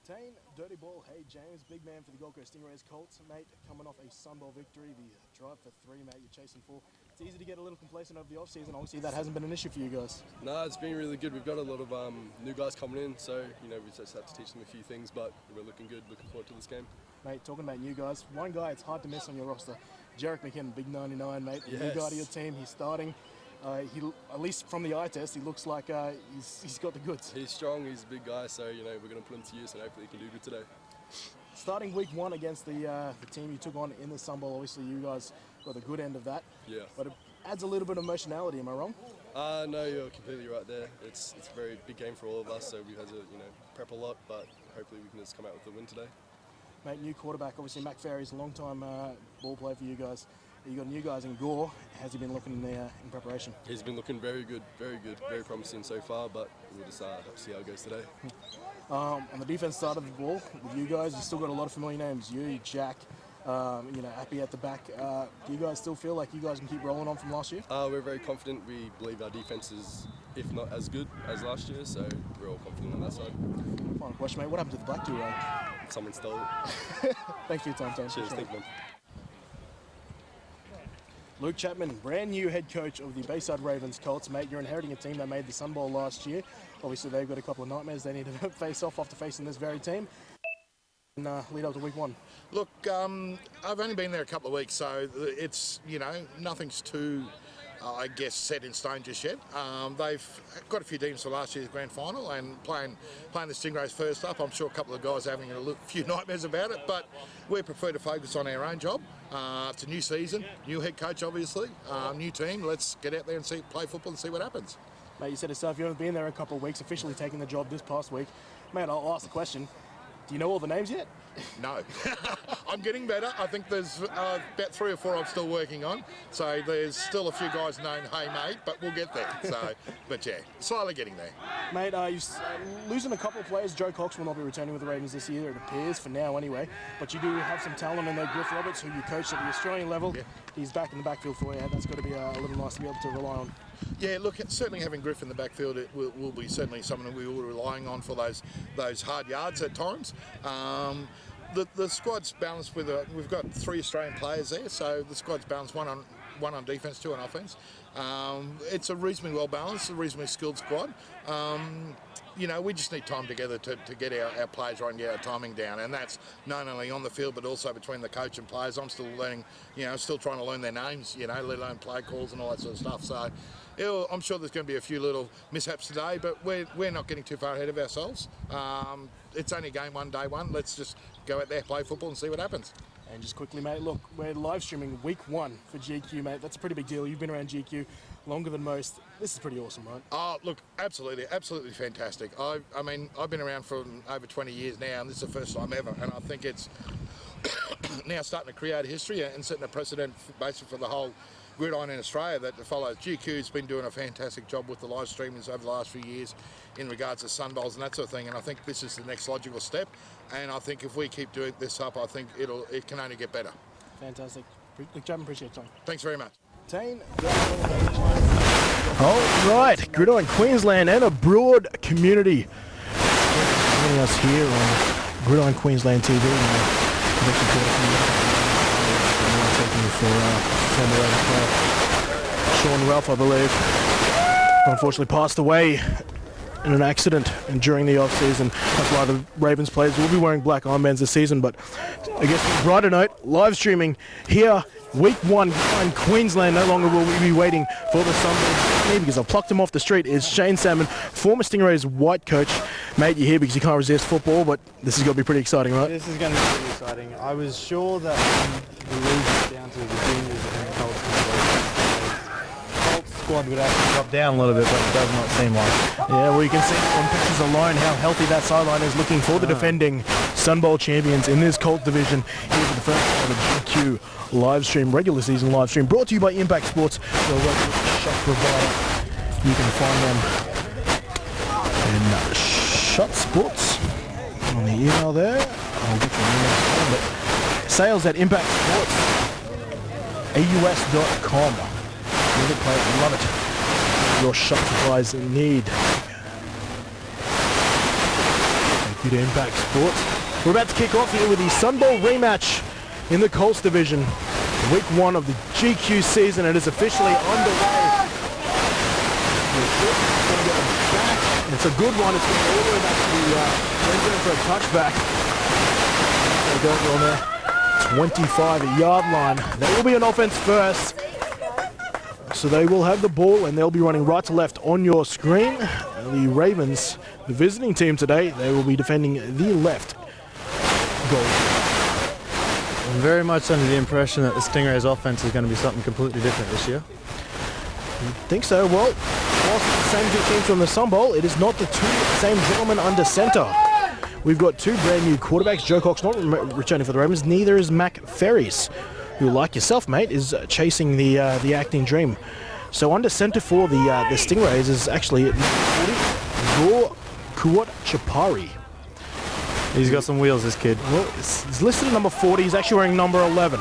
Tane, dirty ball, hey James, big man for the Gold Coast Stingrays. Colts, mate, coming off a Sunbowl victory, the drive for 3, mate, you're chasing 4. It's easy to get a little complacent over the off-season. Obviously, that hasn't been an issue for you guys. No, it's been really good. We've got a lot of new guys coming in, so we just had to teach them a few things, but we're looking good, looking forward to this game. Mate, talking about new guys, one guy it's hard to miss on your roster, Jarek McKinnon, big 99, mate, Yes. new guy to your team, he's starting. He, at least from the eye test, he looks like he's got the goods. He's strong, he's a big guy, so we're going to put him to use and hopefully he can do good today. Starting week 1 against the team you took on in the Sunbowl, obviously you guys got the good end of that. Yeah. But it adds a little bit of emotionality, am I wrong? No, you're completely right there. It's a very big game for all of us, so we had to prep a lot, but hopefully we can just come out with the win today. Mate, new quarterback, obviously Mac Ferry's a long-time ball player for you guys. You got new guys in Gore. How's he been looking in preparation? He's been looking very good, very promising so far, but we'll just see how it goes today. On the defense side of the ball, with you guys, you still got a lot of familiar names. You, Jack, Appy at the back. Do you guys still feel like you guys can keep rolling on from last year? We're very confident. We believe our defense is, if not as good as last year, so we're all confident on that side. Final question, mate. What happened to the black duo? Someone stole it. Thanks for your time, Tane. Cheers, thank you, man. Luke Chapman, brand new head coach of the Bayside Ravens Colts. Mate, you're inheriting a team that made the Sun Bowl last year. Obviously, they've got a couple of nightmares they need to face off after facing this very team. And lead up to week 1. Look, I've only been there a couple of weeks, so it's, nothing's too, I guess, set in stone just yet. They've got a few teams for last year's grand final and playing the Stingrays first up. I'm sure a couple of guys are having a few nightmares about it, but we prefer to focus on our own job. It's a new season, new head coach, obviously, new team. Let's get out there and play football and see what happens. Mate, you said yourself, you've only been there a couple of weeks, officially taking the job this past week. Mate, I'll ask the question. Do you know all the names yet? No. I'm getting better. I think there's about 3 or 4 I'm still working on. So there's still a few guys known, hey mate, but we'll get there. So, but yeah, slowly getting there. Mate, you're losing a couple of players. Joe Cox will not be returning with the Ravens this year, it appears, for now anyway. But you do have some talent in there. Griff Roberts, who you coached at the Australian level, yeah. He's back in the backfield for you. That's got to be a little nice to be able to rely on. Yeah, look, certainly having Griff in the backfield it will be certainly something that we will be relying on for those hard yards at times. The squad's balanced with we've got 3 Australian players there, so the squad's balanced one on defence, 2 on offence. It's a reasonably well balanced, a reasonably skilled squad. We just need time together to get our players right and get our timing down, and that's not only on the field but also between the coach and players. I'm still learning, still trying to learn their names, let alone play calls and all that sort of stuff. So I'm sure there's going to be a few little mishaps today, but we're not getting too far ahead of ourselves. It's only game 1, day 1. Let's just go out there, play football and see what happens. And just quickly, mate, look, we're live streaming week 1 for GQ, mate. That's a pretty big deal. You've been around GQ longer than most. This is pretty awesome, right? Oh, look, absolutely fantastic. I've been around for over 20 years now, and this is the first time ever, and I think it's now starting to create history and setting a precedent basically for the whole gridiron in Australia that follows. GQ's been doing a fantastic job with the live streamings over the last few years in regards to Sunbowls and that sort of thing, and I think this is the next logical step, and I think if we keep doing this up, I think it can only get better. Fantastic. Luke Chapman, appreciate your time. Thanks very much. Tane. All right, Gridiron Queensland and a broad community joining us here on Gridiron Queensland TV. Taking for former Raven player Sean Ralph, I believe, unfortunately passed away in an accident and during the off-season. That's why the Ravens players will be wearing black armbands this season. But I guess on a brighter note, live streaming here, week 1 in Queensland. No longer will we be waiting for the Sunday because I've plucked him off the street. Is Shane Salmon, former Stingrays white coach. Mate, you're here because you can't resist football, but this is going to be pretty exciting, right? This is going to be pretty exciting. I was sure that the league was down to the juniors and Colts squad would actually drop down a little bit, but it does not seem like. Yeah, well, you can see on pictures alone how healthy that sideline is looking for the defending Sun Bowl champions in this Colt division. Here for the first of the GQ live stream, regular season live stream, brought to you by Impact Sports, your local shop provider. You can find them in Shot Sports on the email there. I'll get your email, but sales at impactsports.aus.com. Love it, play, love it. Your shop supplies need. you to Impact Sports. We're about to kick off here with the Sun Bowl rematch in the Colts division. Week 1 of the GQ season. It is officially underway. It's a good one. It's going all the way back to the end zone for a touchback. They go on there. 25-yard line. That will be an offense first. So they will have the ball and they'll be running right to left on your screen. The Ravens, the visiting team today, they will be defending the left goal. I'm very much under the impression that the Stingrays offense is going to be something completely different this year. Think so? Well, whilst it's the same two teams from the Sun Bowl, it is not the two same gentlemen under center. We've got two brand new quarterbacks. Joe Cox not returning for the Ravens. Neither is Mac Ferris, who, like yourself, mate, is chasing the acting dream. So under center for the Stingrays is actually Zor Kuat Chapari. He's got some wheels, this kid. Well, it's listed at number 40. He's actually wearing number 11.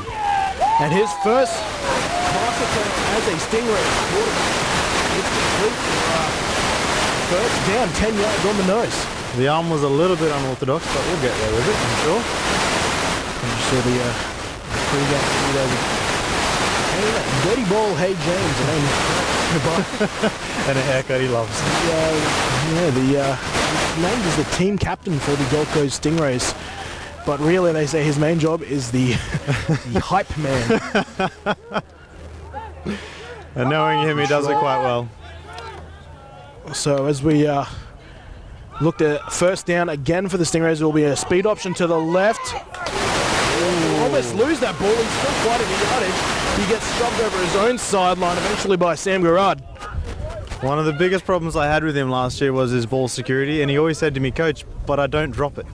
And his first pass attempt as a Stingray quarterback is complete. First down, 10 yards on the nose. The arm was a little bit unorthodox, but we'll get there with it, I'm sure. And you saw the pre-game video. Hey, Dirty Ball, Hey James, And a haircut he loves. Named as the team captain for the Gold Coast Stingrays. But really, they say his main job is the hype man. And knowing him, he does it quite well. So as we looked at first down again for the Stingrays, there will be a speed option to the left. Almost lose that ball. He's still quite a yardage. He gets shoved over his own sideline eventually by Sam Garrard. One of the biggest problems I had with him last year was his ball security, and he always said to me, "Coach, but I don't drop it."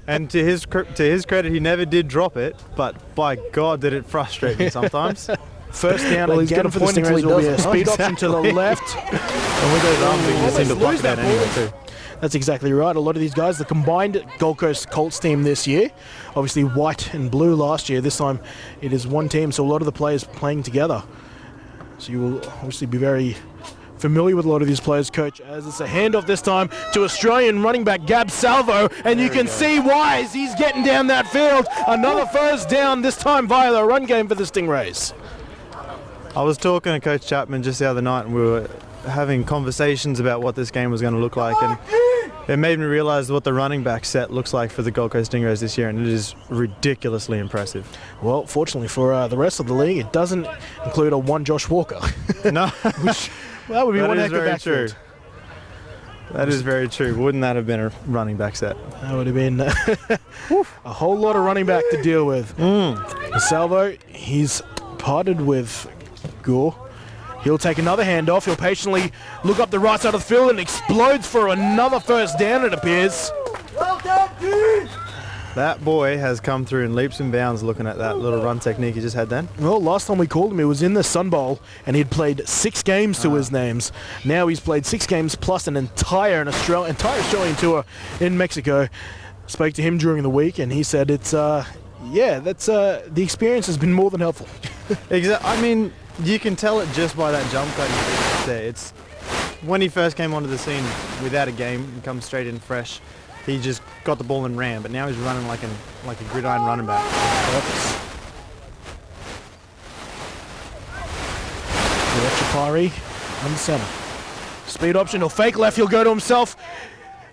And to his credit, he never did drop it, but by God, did it frustrate me sometimes. First down again for the Stingrays will be a speed option to the left. And with those arms, he just seemed to block that anyway too. That's exactly right. A lot of these guys, the combined Gold Coast Colts team this year, obviously white and blue last year. This time it is one team, so a lot of the players playing together. So you will obviously be very familiar with a lot of these players, Coach, as it's a handoff this time to Australian running back Gab Salvo, and you can see why as he's getting down that field. Another first down, this time via the run game for the Stingrays. I was talking to Coach Chapman just the other night, and we were having conversations about what this game was going to look like, and it made me realize what the running back set looks like for the Gold Coast Stingrays this year, and it is ridiculously impressive. Well, fortunately for the rest of the league, it doesn't include a one Josh Walker. No. Which, that would be one heck of backfield. That is very true. Wouldn't that have been a running back set? That would have been a whole lot of running back to deal with. Salvo, he's parted with Gore. He'll take another handoff. He'll patiently look up the right side of the field and explodes for another first down, it appears. Well done, dude! That boy has come through in leaps and bounds looking at that little run technique he just had then. Well, last time we called him, it was in the Sun Bowl, and he'd played 6 games to his names. Now he's played 6 games plus an entire Australian tour in Mexico. Spoke to him during the week, and he said it's, the experience has been more than helpful. Exactly. I mean, you can tell it just by that jump cut there. It's when he first came onto the scene without a game and comes straight in fresh. He just got the ball and ran, but now he's running like a gridiron running back. Chapari on the center. Speed option, he'll fake left, he'll go to himself.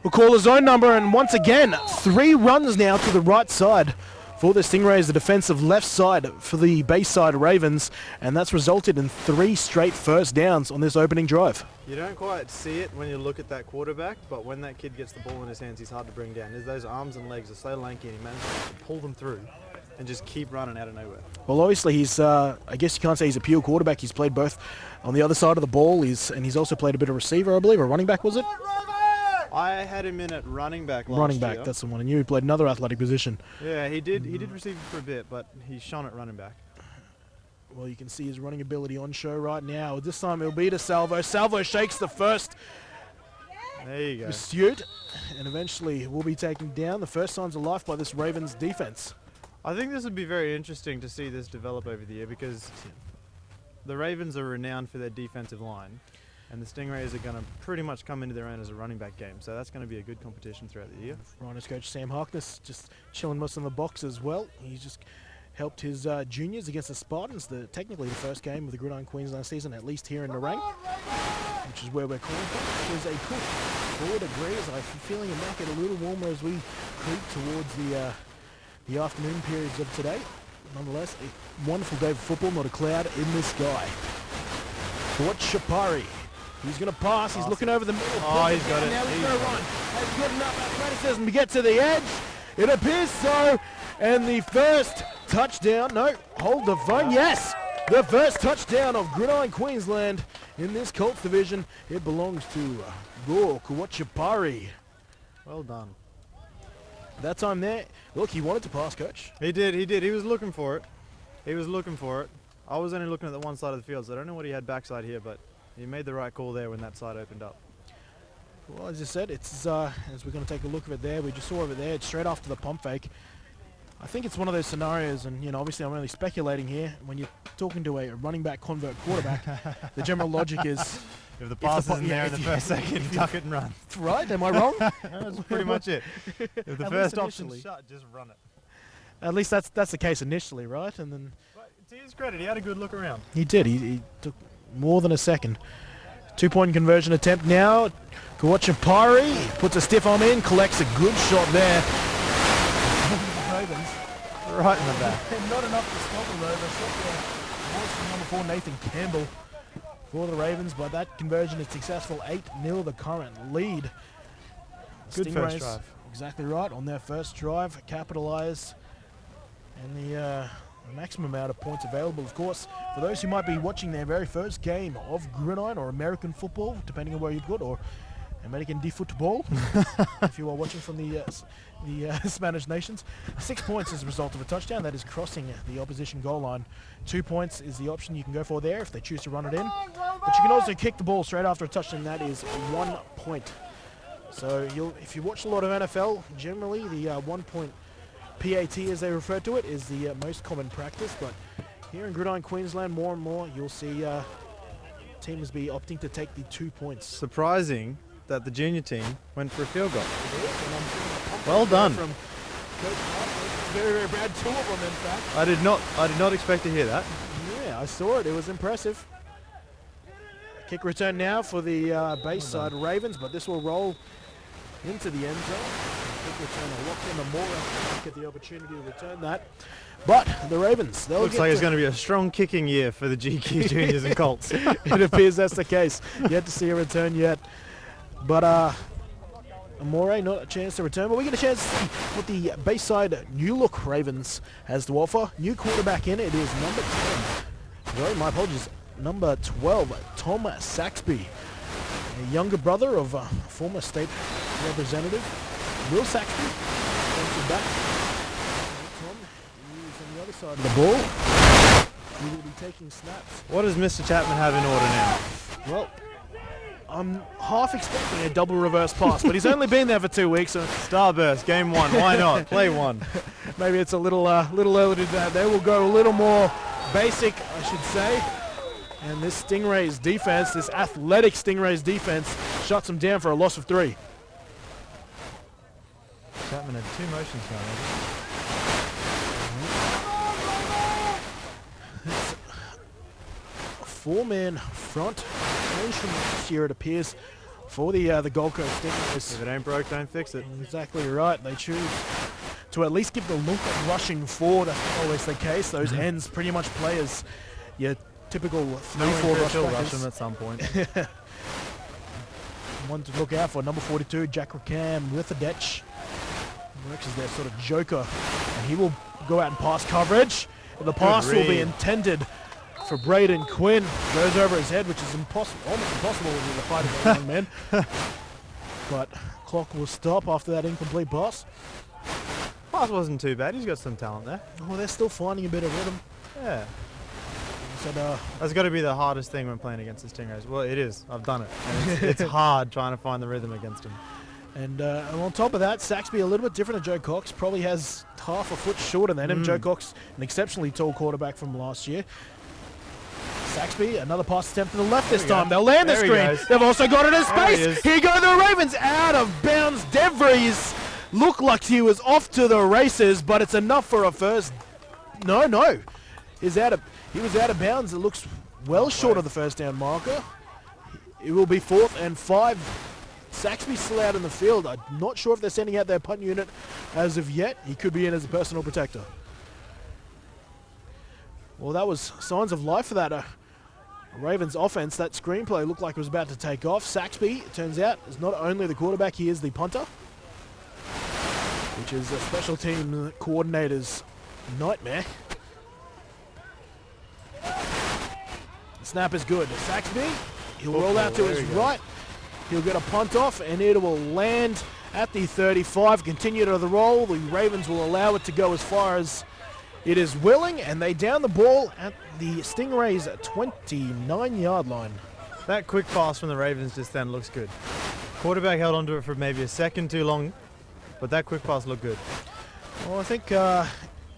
He'll call his own number, and once again, 3 runs now to the right side for the Stingrays, the defensive left side for the Bayside Ravens, and that's resulted in 3 straight first downs on this opening drive. You don't quite see it when you look at that quarterback, but when that kid gets the ball in his hands, he's hard to bring down. Those arms and legs are so lanky, and he manages to pull them through and just keep running out of nowhere. Well, obviously he's, I guess you can't say he's a pure quarterback. He's played both on the other side of the ball, and he's also played a bit of receiver, I believe, or running back, was it? I had him in at running back last year. Running back, that's the one. And you played another athletic position. Yeah, he did receive it for a bit, but he shone at running back. Well, you can see his running ability on show right now. This time it'll be to Salvo. Salvo shakes the first There you go. pursuit, and eventually will be taken down. The first signs of life by this Ravens defense. I think this would be very interesting to see this develop over the year, because the Ravens are renowned for their defensive line. And the Stingrays are going to pretty much come into their own as a running back game. So that's going to be a good competition throughout the year. Rhinos coach Sam Harkness just chilling most in the box as well. He's just helped his juniors against the Spartans, technically the first game of the Gridiron Queensland season, at least here in Nerang, which is where we're calling from. There's a cool 4 degrees. I'm feeling it might get a little warmer as we creep towards the afternoon periods of today. Nonetheless, a wonderful day for football, not a cloud in the sky. Fort Shapari. He's going to pass. He's looking over the middle. Oh, he's got it. Now he's going to run. Has good enough athleticism to get to the edge. It appears so. And the first touchdown. No, hold the phone. Yes. The first touchdown of Gridiron Queensland in this Colts division. It belongs to Gore Kuwachapari. Well done. That time there, look, he wanted to pass, coach. He did. He was looking for it. I was only looking at the one side of the field, so I don't know what he had backside here, but he made the right call there when that side opened up. Well, as I said, it's as we're going to take a look at it there, we just saw over there, it's straight after the pump fake. I think it's one of those scenarios, and obviously I'm only speculating here. When you're talking to a running back convert quarterback, the general logic is If the pass isn't there in the first second, tuck it and run. Right? Am I wrong? That's pretty much it. If the At first least option's initially. shut, just run it. At least that's the case initially, right? And then But to his credit, he had a good look around. he did. He took more than a second. 2-point conversion attempt now. Kuwachapari puts a stiff arm in, collects a good shot there. Ravens. Right in the back. And not enough to stop the Rovers. Was from number 4, Nathan Campbell, for the Ravens. But that conversion is successful. 8-0 the current lead. Good first Stingrays, drive. exactly right. On their first drive, capitalise. And the maximum amount of points available, of course, for those who might be watching their very first game of Gridiron or American football, depending on where you've got, or American de football, if you are watching from the Spanish nations. 6 points as a result of a touchdown. That is crossing the opposition goal line. 2 points is the option you can go for there if they choose to run it in. But you can also kick the ball straight after a touchdown. That is 1 point. So if you watch a lot of NFL, generally the 1 point PAT, as they refer to it, is the most common practice. But here in Gridiron Queensland, more and more you'll see teams be opting to take the 2 points. Surprising that the junior team went for a field goal. Well done. From Coach Hartley. Very, very bad. 2 of them, in fact. I did not expect to hear that. Yeah, I saw it. It was impressive. Kick return now for the Bayside Ravens, but this will roll into the end zone. Kick return a lock in the more. Get the opportunity to return that. But the Ravens, they'll Looks get like it's to- going to be a strong kicking year for the GQ juniors and Colts. It appears that's the case. Yet to see a return yet. But Amore, not a chance to return, but we get a chance to see what the Bayside New Look Ravens has to offer. New quarterback in, it is number 10. Sorry, my apologies. Number 12, Tom Saxby. A younger brother of former state representative, Will Saxby. Defensive back. Tom, he is on the other side of the ball. He will be taking snaps. What does Mr. Chapman have in order now? Well, I'm half expecting a double reverse pass, but he's only been there for 2 weeks, so Starburst, game 1. Why not? Play 1. maybe it's a little early to do that. They will go a little more basic, I should say. And this Stingrays defense, this athletic Stingrays defense, shuts them down for a loss of 3. Chapman had 2 motions going. A 4-man front formation this year, it appears, for the Gold Coast Stingrays. If it ain't broke, don't fix it. Exactly right. They choose to at least give the look of rushing forward. That's not always the case. Those ends pretty much play as your typical 3-4 rush He'll rush backers. him at some point. One to look out for, number 42, Jack Rackham with a Detch. Works as their sort of joker. And he will go out and pass coverage. And the pass will be read. intended for Braden Quinn. Goes over his head, which is impossible, almost impossible with the fight of a young man. But clock will stop after that incomplete pass. Pass wasn't too bad. He's got some talent there. Oh, they're still finding a bit of rhythm. Yeah. Said, That's got to be the hardest thing when playing against the Stingrays. Well, it is. I've done it. And it's hard trying to find the rhythm against him. and on top of that, Saxby a little bit different to Joe Cox. Probably has half a foot shorter than him. Joe Cox, an exceptionally tall quarterback from last year. Saxby, another pass attempt to the left this we go. time. They'll land the There he screen. goes. They've also got it in There he space. is. Here go the Ravens out of bounds. DeVries looked like he was off to the races, but it's enough for a first. No. He was out of bounds. It looks well short of the first down marker. It will be 4th and 5. Saxby's still out in the field. I'm not sure if they're sending out their punt unit as of yet. He could be in as a personal protector. Well, that was signs of life for that Ravens offense. That screenplay looked like it was about to take off. Saxby, it turns out, is not only the quarterback, he is the punter, which is a special team coordinator's nightmare. The snap is good. Saxby, he'll roll out to his right. He'll get a punt off, and it will land at the 35. Continue to the roll. The Ravens will allow it to go as far as it is willing, and they down the ball at the Stingrays' 29-yard line. That quick pass from the Ravens just then looks good. Quarterback held onto it for maybe a second too long, but that quick pass looked good. Well, I think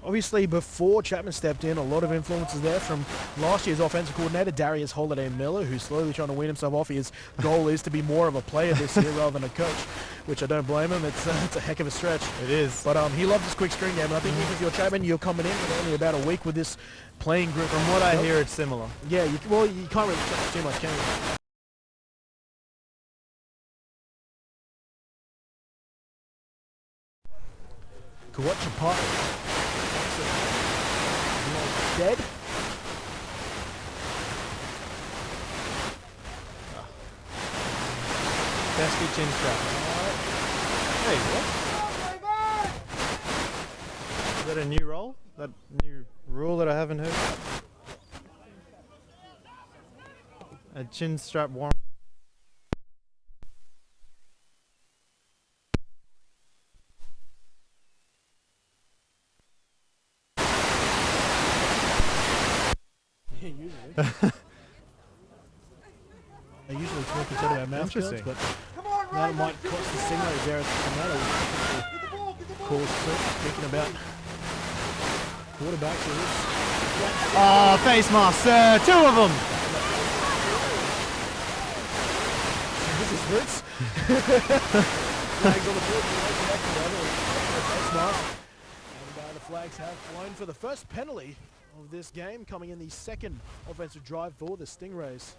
obviously before Chapman stepped in, a lot of influences there from last year's offensive coordinator, Darius Holiday Miller, who's slowly trying to wean himself off. His goal is to be more of a player this year rather than a coach, which I don't blame him. It's a heck of a stretch. It is. But he loves his quick screen game, and I think if you're Chapman, you're coming in with only about a week with this playing group. From what I hear, it's similar. Yeah, you can't really change too much, can you? Kawachapati. Dead. Pesky chin strap. Hey, what? Is that a new role? That new rule that I haven't heard? A chin strap warm. They usually talk instead of our mouth guards, Interesting. but that might cost the Stingrays there at the tomato. Course, thinking about quarterbacks here. Oh, face mask, sir. 2 of them. This is Fritz. Flags on the field. Face mask. And the flags have flown for the first penalty of this game, coming in the second offensive drive for the Stingrays.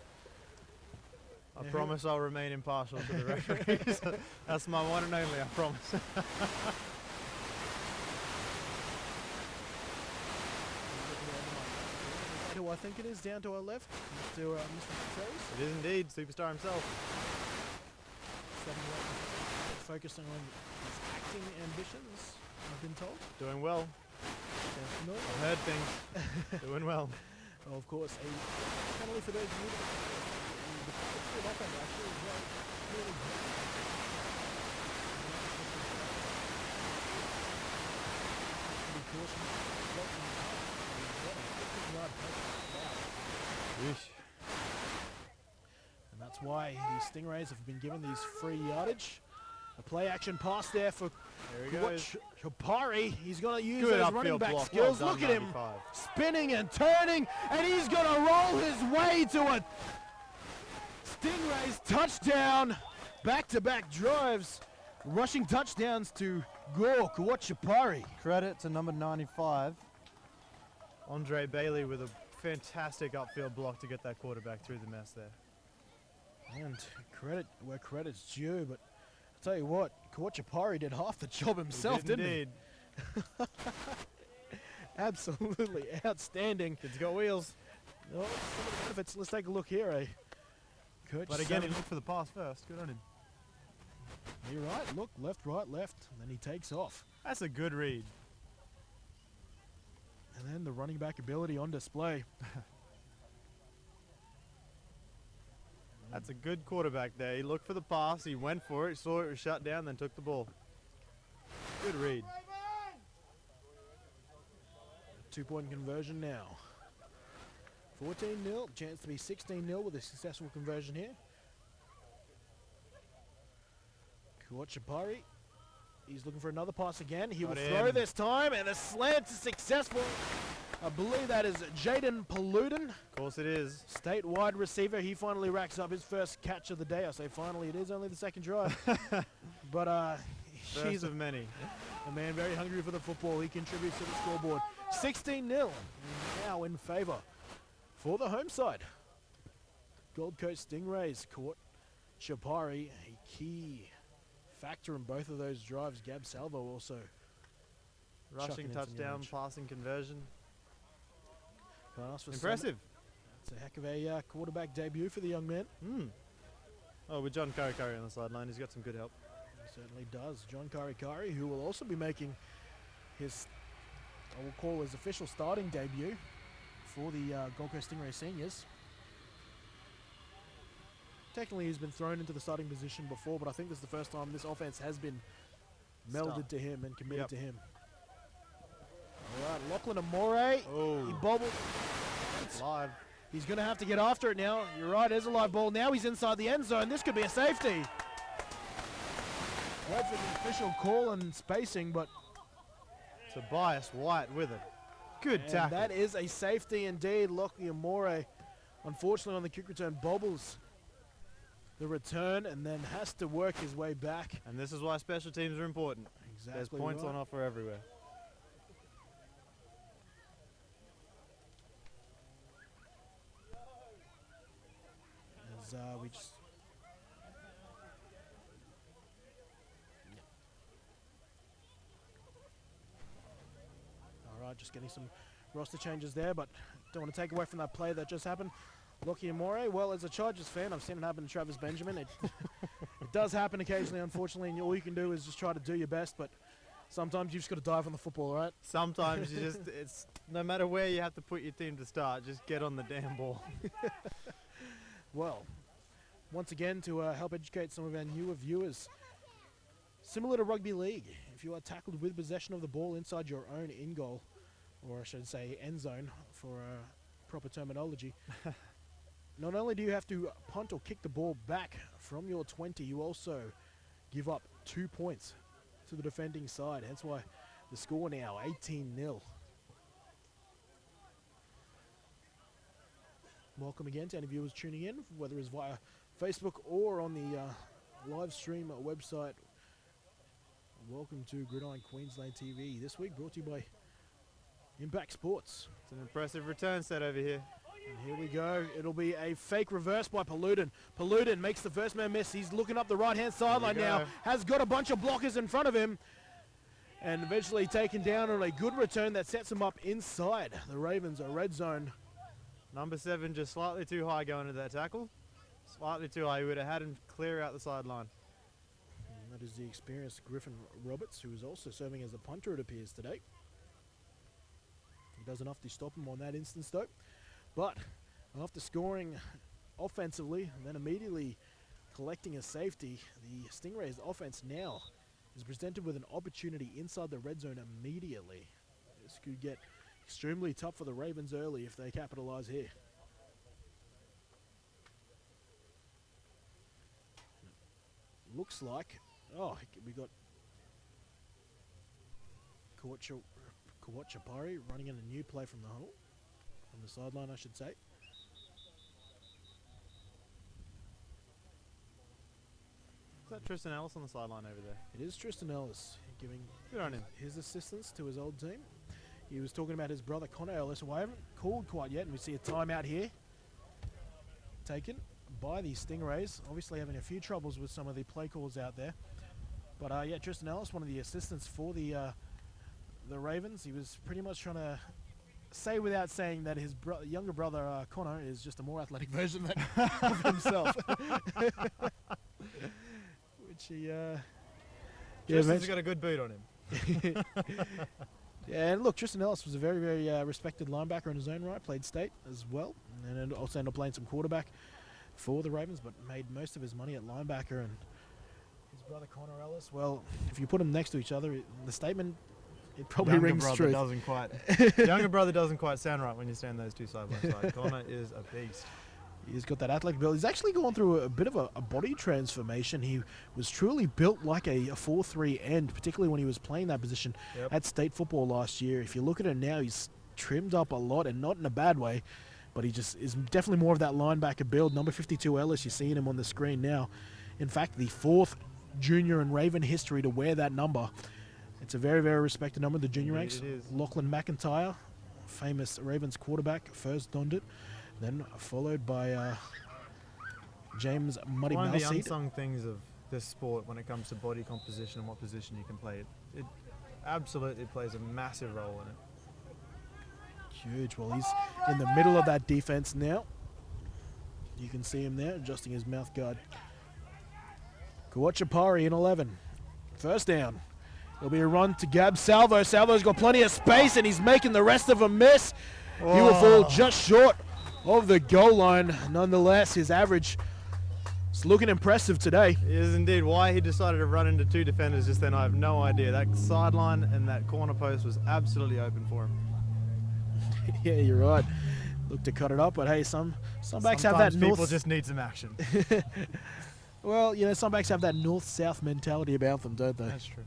I promise I'll remain impartial to the referees. That's my one and only, I promise. Who I think it is down to our left, Mr. Ferries. It is indeed, superstar himself. Focusing on his acting ambitions, I've been told. Doing well. Sounds familiar. I've heard things. Doing well. Of course, a penalty for those of you the offense actually as well. Really good. Be cautious. And that's why the Stingrays have been given these free yardage. A play action pass there for Chapari. He's going to use Good those upfield running back block. skills. Well done, Look at him 95. spinning and turning, and he's going to roll his way to a Stingrays touchdown. Back-to-back drives, rushing touchdowns to Gore Kawachapari. Credit to number 95, Andre Bailey, with a fantastic upfield block to get that quarterback through the mess there. And credit where credit's due, but I'll tell you what, Kawachapari did half the job himself, didn't he? Indeed. Absolutely outstanding. Kid's got wheels. Oh, some of the benefits. Let's take a look here, eh? Coach But again, he Sam- looked for the pass first. Good on him. You're right. Look, left, right, left, and then he takes off. That's a good read. And then the running back ability on display. That's a good quarterback there. He looked for the pass, he went for it, saw it was shut down, then took the ball. Good read. 2-point conversion now. 14-0, chance to be 16-0 with a successful conversion here. Kawachapari, he's looking for another pass again. He will Got throw him. this time, and the slant is successful. I believe that is Jaden Paludin, Of course it is. state wide receiver. He finally racks up his first catch of the day. I say finally, it is only the second drive. But First he's of many. a man very hungry for the football. He contributes to the scoreboard. 16-0 now in favour for the home side. Gold Coast Stingrays caught Chapari, a key factor in both of those drives. Gab Salvo also chucking Rushing in some touchdown, yardage. passing conversion. Can't ask for Impressive. It's a heck of a quarterback debut for the young man. Oh, with John Curry on the sideline, he's got some good help. He certainly does. John Karikari, who will also be making his, I will call his official starting debut for the Gold Coast Stingray seniors. Technically, he's been thrown into the starting position before, but I think this is the first time this offense has been melded to him and committed Yep. to him. All right, Lachlan Amore. Oh. He bobbled. Live. He's going to have to get after it now. You're right, there's a live ball. Now he's inside the end zone. This could be a safety. Wait for the official call and spacing, but Tobias White with it. Good and tackle. that is a safety indeed. Lachlan Amore, unfortunately on the kick return, bobbles the return and then has to work his way back. And this is why special teams are important. Exactly. There's points right. on offer everywhere. As we just. All right, just getting some roster changes there, but don't want to take away from that play that just happened. Lachie Amore, well, as a Chargers fan, I've seen it happen to Travis Benjamin. It does happen occasionally, unfortunately, and all you can do is just try to do your best, but sometimes you've just got to dive on the football, right? Sometimes you just, it's no matter where you have to put your team to start, just get on the damn ball. Well, once again, to help educate some of our newer viewers, similar to rugby league, if you are tackled with possession of the ball inside your own in-goal, or I should say end zone for proper terminology, not only do you have to punt or kick the ball back from your 20, you also give up 2 points to the defending side. Hence why the score now 18-0. Welcome again to any viewers tuning in, whether it's via Facebook or on the live stream website. Welcome to Gridiron Queensland TV. This week brought to you by Impact Sports. It's an impressive return set over here. And here we go. It'll be a fake reverse by Paludin. Paludin makes the first man miss. He's looking up the right-hand sideline There you now. go. Has got a bunch of blockers in front of him. And eventually taken down on a good return that sets him up inside the Ravens' red zone. Number 7 just slightly too high going into that tackle. Slightly too high. You would have had him clear out the sideline. And that is the experienced Griffin Roberts, who is also serving as a punter, it appears, today. He does enough to stop him on that instance, though. But after scoring offensively and then immediately collecting a safety, the Stingrays' offense now is presented with an opportunity inside the red zone immediately. This could get extremely tough for the Ravens early if they capitalize here. Looks like, we got Kawat Chapari running in a new play from the huddle. On the sideline, I should say. Is that Tristan Ellis on the sideline over there? It is Tristan Ellis giving Good on him. his assistance to his old team. He was talking about his brother Connor Ellis, who I haven't called quite yet, and we see a timeout here taken by the Stingrays. Obviously having a few troubles with some of the play calls out there. But yeah, Tristan Ellis, one of the assistants for the Ravens. He was pretty much trying to say without saying that his younger brother Connor is just a more athletic version of himself. Which he Tristan's got a good boot on him. Yeah, and look, Tristan Ellis was a very, very respected linebacker in his own right, played state as well, and then also ended up playing some quarterback for the Ravens, but made most of his money at linebacker. And his brother Connor Ellis, well, if you put them next to each other, the statement, it probably Younger rings brother true. doesn't quite. Younger brother doesn't quite sound right when you stand those two side by side. Connor is a beast. He's got that athletic build. He's actually gone through a bit of a body transformation. He was truly built like a 4-3 end, particularly when he was playing that position Yep. at state football last year. If you look at him now, he's trimmed up a lot, and not in a bad way, but he just is definitely more of that linebacker build. Number 52 Ellis, you're seeing him on the screen now. In fact, the 4th junior in Raven history to wear that number. It's a very, very respected number, the junior ranks. It is. Lachlan McIntyre, famous Ravens quarterback, first donned it, then followed by James Muddy One of the Malseed. unsung things of this sport when it comes to body composition and what position you can play, it absolutely plays a massive role in it. Huge. Well, he's in the middle of that defense now. You can see him there, adjusting his mouth guard. Kawachapari in 11. First down. There'll be a run to Gab Salvo. Salvo's got plenty of space, and he's making the rest of them miss. He will fall just short of the goal line. Nonetheless, his average is looking impressive today. It is indeed. Why he decided to run into 2 defenders just then, I have no idea. That sideline and that corner post was absolutely open for him. Yeah, you're right. Look to cut it up, but hey, some backs have that Sometimes people north. just need some action. Well, you know, some backs have that north-south mentality about them, don't they? That's true.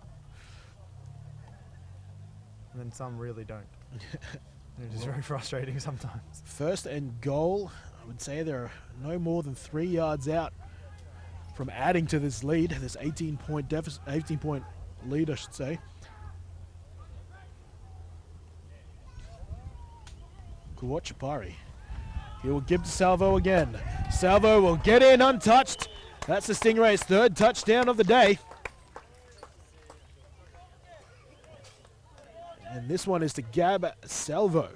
And then some really don't. They're just very frustrating sometimes. First and goal. I would say they're no more than 3 yards out from adding to this lead, this 18-point deficit, 18-point lead, I should say. Kawachapari. He will give to Salvo again. Salvo will get in untouched. That's the Stingrays' 3rd touchdown of the day. And this one is to Gab Salvo.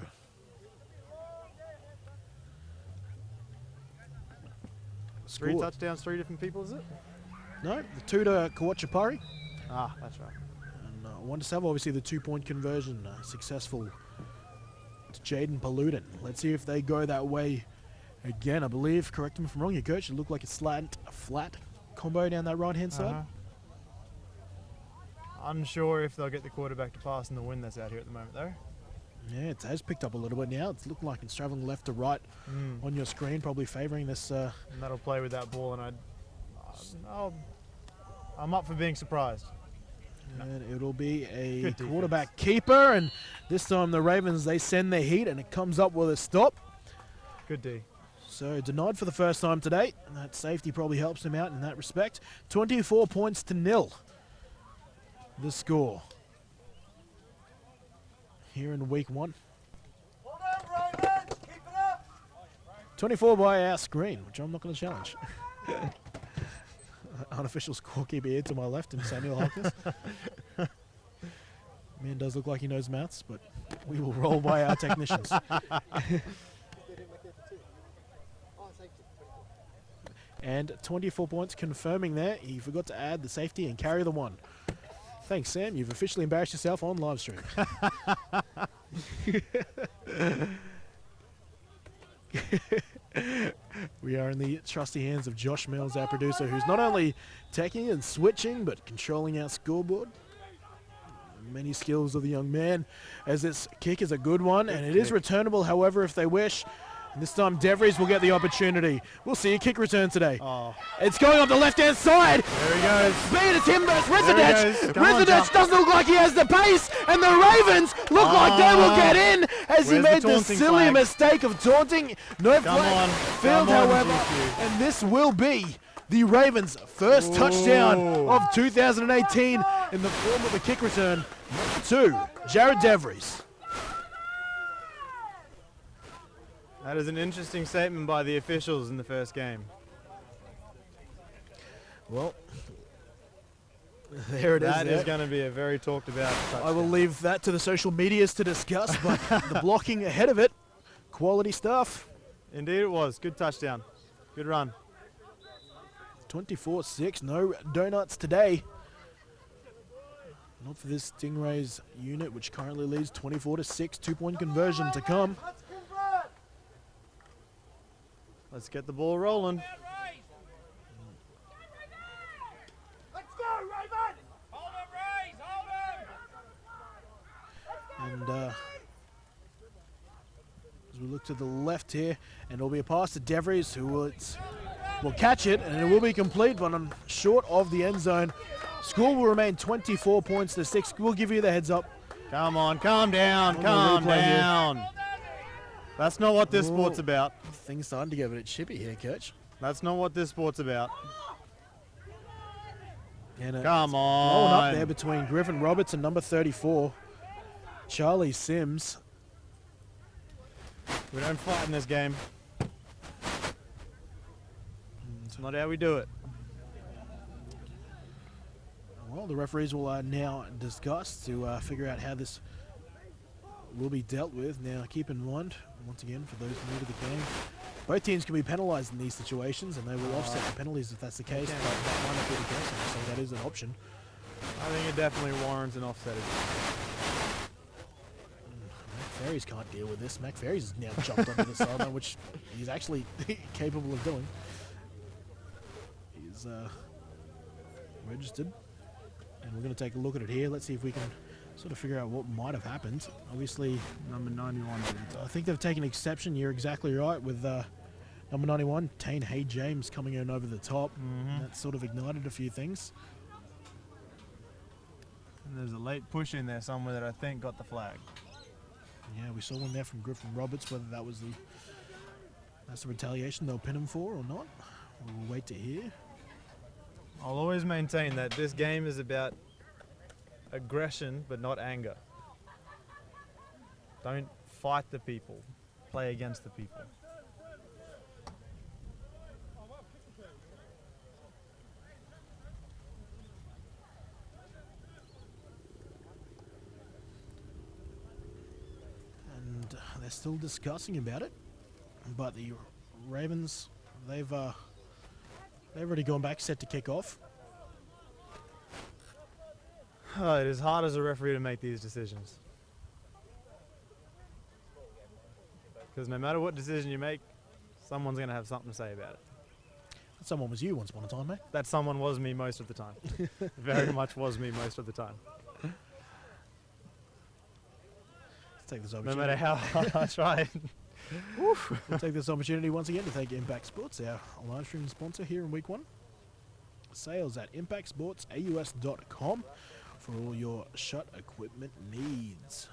Three Scored. touchdowns, 3 different people, is it? No, the 2 to Kawachapari. Ah, that's right. And 1 to Salvo, obviously the 2-point conversion successful to Jaden Paludin. Let's see if they go that way again. I believe, correct me if I'm wrong, your coach, it looked like a flat combo down that right-hand side. Unsure if they'll get the quarterback to pass in the wind that's out here at the moment, though. Yeah, it has picked up a little bit now. It's looking like it's traveling left to right on your screen, probably favoring this. And that'll play with that ball, and I'm up for being surprised. And it'll be a Good defense. quarterback keeper, and this time the Ravens, they send their heat, and it comes up with a stop. Good D. So denied for the first time today, and that safety probably helps him out in that respect. 24 points to 0. The score here in week 1. Hold on, Ravens! Keep it up! 24 by our screen, which I'm not going to challenge. Unofficial scorekeeper here to my left, and Samuel Harkness. Man does look like he knows maths, but we will roll by our technicians. And 24 points confirming there. He forgot to add the safety and carry the 1. Thanks, Sam. You've officially embarrassed yourself on live stream. We are in the trusty hands of Josh Mills, our producer, who's not only taking and switching, but controlling our scoreboard. Many skills of the young man, as this kick is a good one, and it is returnable, however, if they wish. And this time, DeVries will get the opportunity. We'll see a kick return today. Oh, It's going up the left-hand side. there he goes. Speed is him versus There he Rizadech. goes. Come on, Rizadech Chuck. doesn't look like he has the pace, and the Ravens look like they will get in as he Where's made the the taunting silly flag? mistake of taunting. No flag on. field, Come on, however, GQ. and this will be the Ravens' first touchdown of 2018 in the form of a kick return to Jared DeVries. That is an interesting statement by the officials in the first game. Well, there it is. That there. is going to be a very talked about touchdown. I will leave that to the social medias to discuss, but the blocking ahead of it, quality stuff. Indeed it was. Good touchdown. Good run. 24-6, no donuts today. Not for this Stingrays unit, which currently leads 24-6, 2-point conversion to come. Let's convert! Let's get the ball rolling. Let's go, Ravens! And as we look to the left here, and it'll be a pass to DeVries, who will catch it, and it will be complete, but I'm short of the end zone. Score will remain 24 points to 6. We'll give you the heads up Come on, calm down, On the calm replay here. down. That's not what this sport's Ooh. about. Things starting to get a bit chippy here, Coach. That's not what this sport's about. And it's Come blowing up there on. between Griffin Roberts and number 34, Charlie Sims. We don't fight in this game. It's not how we do it. Well, the referees will now discuss to figure out how this will be dealt with. Now, keep in mind, once again, for those new to the game, both teams can be penalised in these situations, and they will offset the penalties if that's the case. But that might not be the case, so that is an option. I think it definitely warrants an offset. Mac Ferries can't deal with this. Mac Ferries has now jumped onto the sideline, which he's actually capable of doing. He's registered, and we're going to take a look at it here. Let's see if we can sort of figure out what might have happened. Obviously, Number 91. I think they've taken exception. You're exactly right with number 91, Tane Hay James, coming in over the top. That sort of ignited a few things. And there's a late push in there somewhere that I think got the flag. Yeah, we saw one there from Griffin Roberts. Whether that's the retaliation they'll pin him for or not, we'll wait to hear. I'll always maintain that this game is about aggression but not anger. Don't fight the people, play against the people. And they're still discussing about it, but the Ravens, they've already gone back, set to kick off. It is hard as a referee to make these decisions. Because no matter what decision you make, someone's going to have something to say about it. Someone was you once upon a time, mate. That someone was me most of the time. Very much was me most of the time. Let's take this No opportunity. matter how hard I try. We'll take this opportunity once again to thank Impact Sports, our live stream sponsor here in week one. Sales at impactsportsaus.com for all your shut equipment needs.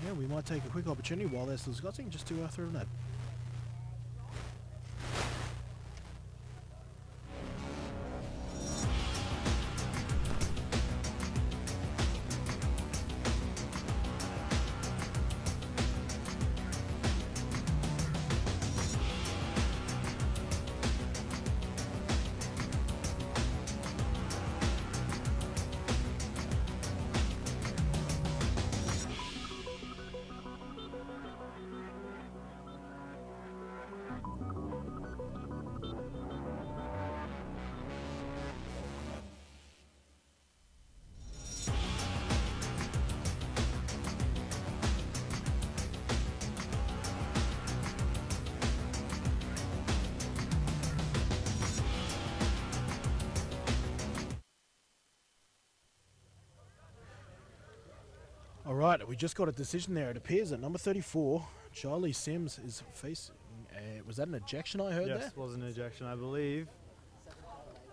Yeah, we might take a quick opportunity while they're still discussing just to throw an ad. All right, we just got a decision there. It appears that number 34, Charlie Sims, is facing. Was that an ejection I heard Yes, there? was an ejection, I believe.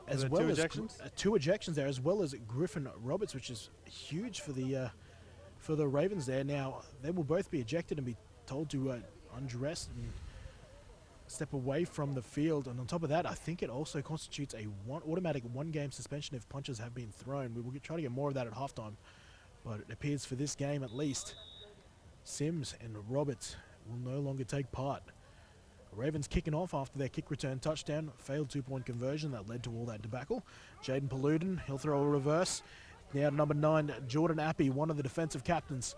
As there well two as ejections? two ejections there, as well as Griffin Roberts, which is huge for the Ravens there. Now they will both be ejected and be told to undress and step away from the field. And on top of that, I think it also constitutes a automatic one-game suspension if punches have been thrown. We will try to get more of that at halftime. But it appears for this game at least, Sims and Roberts will no longer take part. Ravens kicking off after their kick return touchdown, failed two-point conversion that led to all that debacle. Jaden Paludin, he'll throw a reverse. Now to number 9, Jordan Appy, one of the defensive captains.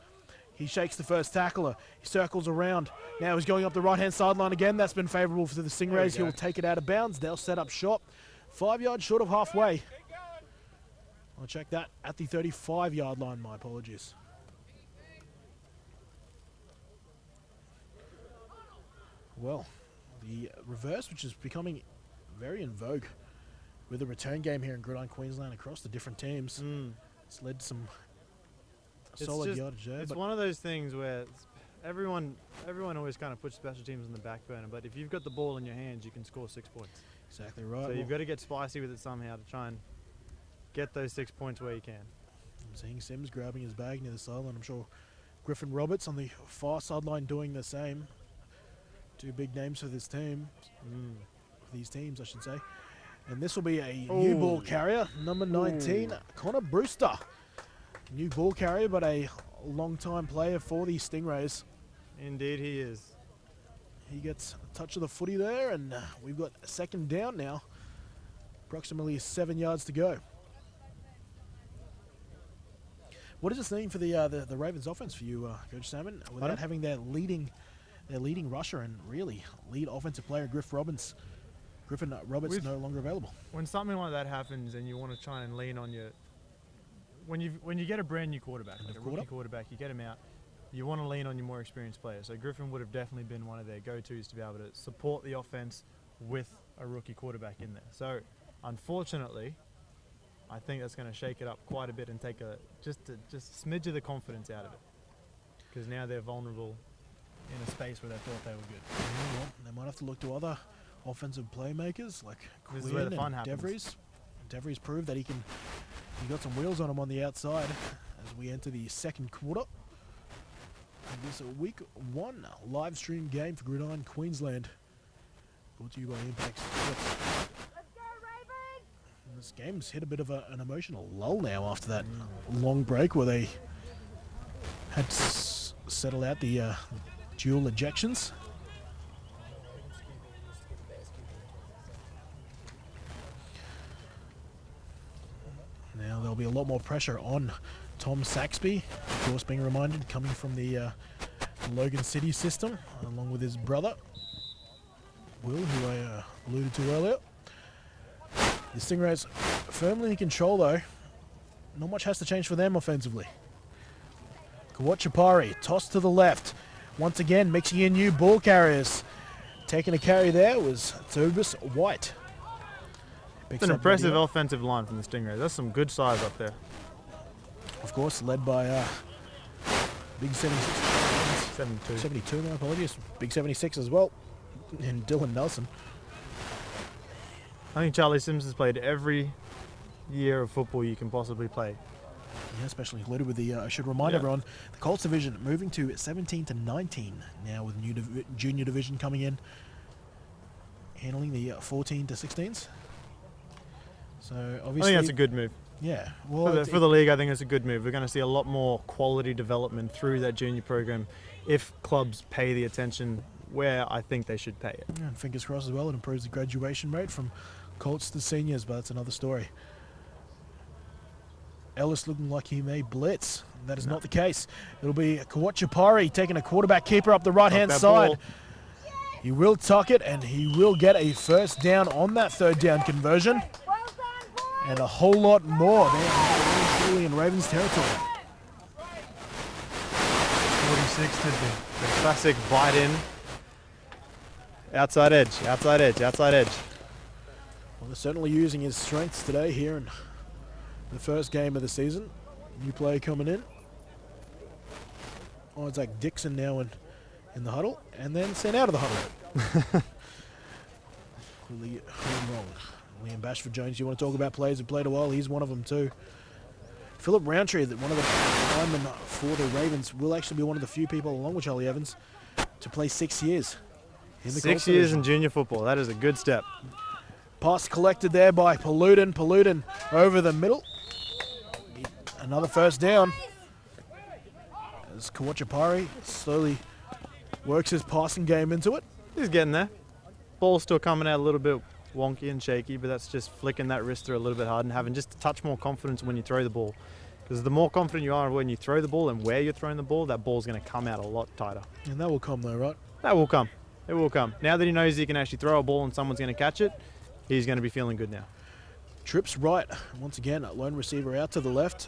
He shakes the first tackler. He circles around. Now he's going up the right-hand sideline again. That's been favourable for the Stingrays. He'll take it out of bounds. They'll set up shop. 5 yards short of halfway. I'll check that at the 35-yard line. My apologies. Well, the reverse, which is becoming very in vogue with the return game here in Gridiron Queensland across the different teams. It's led to some solid yardage there. It's But one of those things where everyone always kind of puts special teams on the back burner, but if you've got the ball in your hands, you can score 6 points. exactly right. So Well, you've got to get spicy with it somehow to try and get those 6 points where you can. I'm seeing Sims grabbing his bag near the sideline. I'm sure Griffin Roberts on the far sideline doing the same. Two big names for this team. For these teams, I should say. And this will be a new ball carrier, number 19, Connor Brewster. New ball carrier, but a long-time player for the Stingrays. Indeed, he is. He gets a touch of the footy there, and we've got a second down now. Approximately 7 yards to go. What is this mean for the Ravens offense for you, Coach Salmon? Without having their leading rusher and really lead offensive player, Griffin Roberts no longer available. When something like that happens and you want to try and lean on your... When you get a brand new quarterback, like a rookie quarterback, you get him out, you want to lean on your more experienced players. So Griffin would have definitely been one of their go-tos to be able to support the offense with a rookie quarterback in there. So unfortunately, I think that's going to shake it up quite a bit and take just a smidge of the confidence out of it. Because now they're vulnerable in a space where they thought they were good. Yeah, well, they might have to look to other offensive playmakers like This is where Quinn the fun and happens. DeVries. DeVries proved that he got some wheels on him on the outside as we enter the second quarter. And this is a week 1 live stream game for Gridiron Queensland. Brought to you by Impact Sports. Let's go, Ravens! And this game's hit a bit of an emotional lull now after that long break where they had to settle out the dual ejections. Now there'll be a lot more pressure on Tom Saxby, of course being reminded, coming from the Logan City system, along with his brother, Will, who I alluded to earlier. The Stingrays firmly in control though. Not much has to change for them offensively. Kawachapari, toss to the left. Once again, mixing in new ball carriers. Taking a carry there was Tobus White. It's an impressive offensive line from the Stingrays. That's some good size up there. Of course, led by Big 76. 72. 72, my apologies. Big 76 as well. And Dylan Nelson. I think Charlie Sims has played every year of football you can possibly play. Yeah, especially included with the, I should remind everyone, the Colts division moving to 17 to 19 now with new junior division coming in, handling the 14 to 16s. So obviously, I think that's a good move. Yeah, well, For the league, I think it's a good move. We're going to see a lot more quality development through that junior program if clubs pay the attention where I think they should pay it. yeah, and fingers crossed as well, it improves the graduation rate from Colts to seniors, but that's another story. Ellis looking like he may blitz. That is not the case. It'll be Kawachapari taking a quarterback keeper up the right-hand that side. ball. He will tuck it, and he will get a first down on that third down conversion. Well done, boys! And a whole lot more there truly in Ravens territory. 46 to the classic bite in. Outside edge, outside edge, outside edge. Well, they're certainly using his strengths today here in the first game of the season. New player coming in. Oh, it's like Dixon now in the huddle, and then sent out of the huddle. Clearly wrong. Liam Bashford-Jones, you want to talk about players who played a while? He's one of them too. Philip Roundtree, one of the linemen for the Ravens, will actually be one of the few people, along with Charlie Evans, to play 6 years. In the 6 Colts years division. in junior football. That is a good step. Pass collected there by Paludin. Paludin over the middle. Another first down. As Kawachapari slowly works his passing game into it. He's getting there. Ball's still coming out a little bit wonky and shaky, but that's just flicking that wrist through a little bit hard and having just a touch more confidence when you throw the ball. Because the more confident you are when you throw the ball and where you're throwing the ball, that ball's going to come out a lot tighter. And that will come though, right? That will come. It will come. Now that he knows he can actually throw a ball and someone's going to catch it, he's going to be feeling good now. Trips right. Once again, a lone receiver out to the left.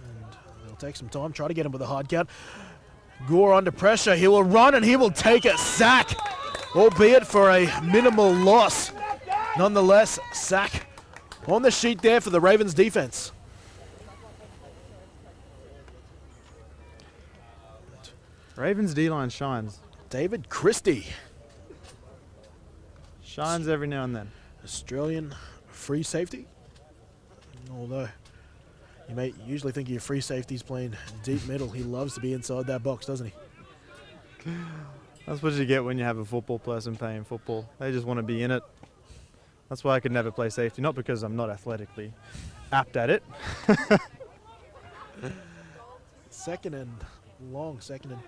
And they'll take some time, try to get him with a hard count. Gore under pressure. He will run and he will take a sack, albeit for a minimal loss. Nonetheless, sack on the sheet there for the Ravens defense. Ravens D-line shines. David Christie, Shines every now and then. Australian free safety. Although you may usually think of your free safeties playing deep middle, he loves to be inside that box, doesn't he? That's what you get when you have a football person playing football. They just want to be in it. That's why I could never play safety. Not because I'm not athletically apt at it. Second and long, 2nd and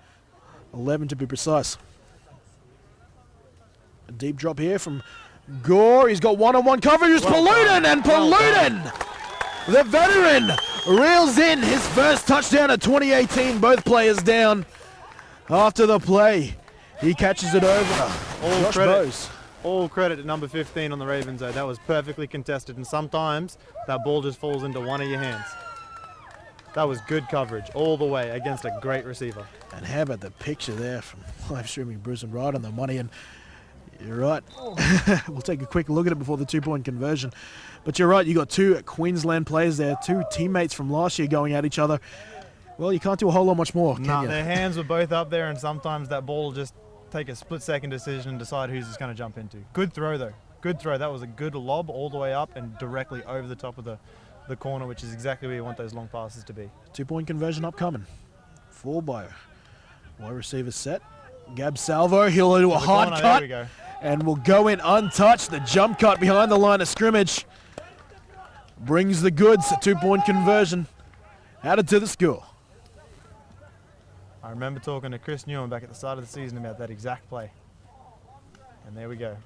11 to be precise. A deep drop here from Gore. He's got one-on-one coverage. It's Paluden, and Paluden, the veteran, reels in his first touchdown of 2018. Both players down after the play. He catches it over. Josh Bose. All credit to number 15 on the Ravens, though. That was perfectly contested, and sometimes that ball just falls into one of your hands. That was good coverage all the way against a great receiver. And how about the picture there from live streaming Brisbane right on the money? And you're right. We'll take a quick look at it before the 2-point conversion. But you're right, you got 2 Queensland players there, 2 teammates from last year going at each other. Well, you can't do a whole lot much more, can No, you? their hands were both up there, and sometimes that ball will just take a split-second decision and decide who's it's going to jump into. Good throw, though. Good throw. That was a good lob all the way up and directly over the top of the corner, which is exactly where you want those long passes to be. 2-point conversion upcoming. 4 by wide receiver set. Gab Salvo, he'll do a hard Corner, cut there we go. and will go in untouched. The jump cut behind the line of scrimmage brings the goods. A 2-point conversion added to the score. I remember talking to Chris Newman back at the start of the season about that exact play. And there we go.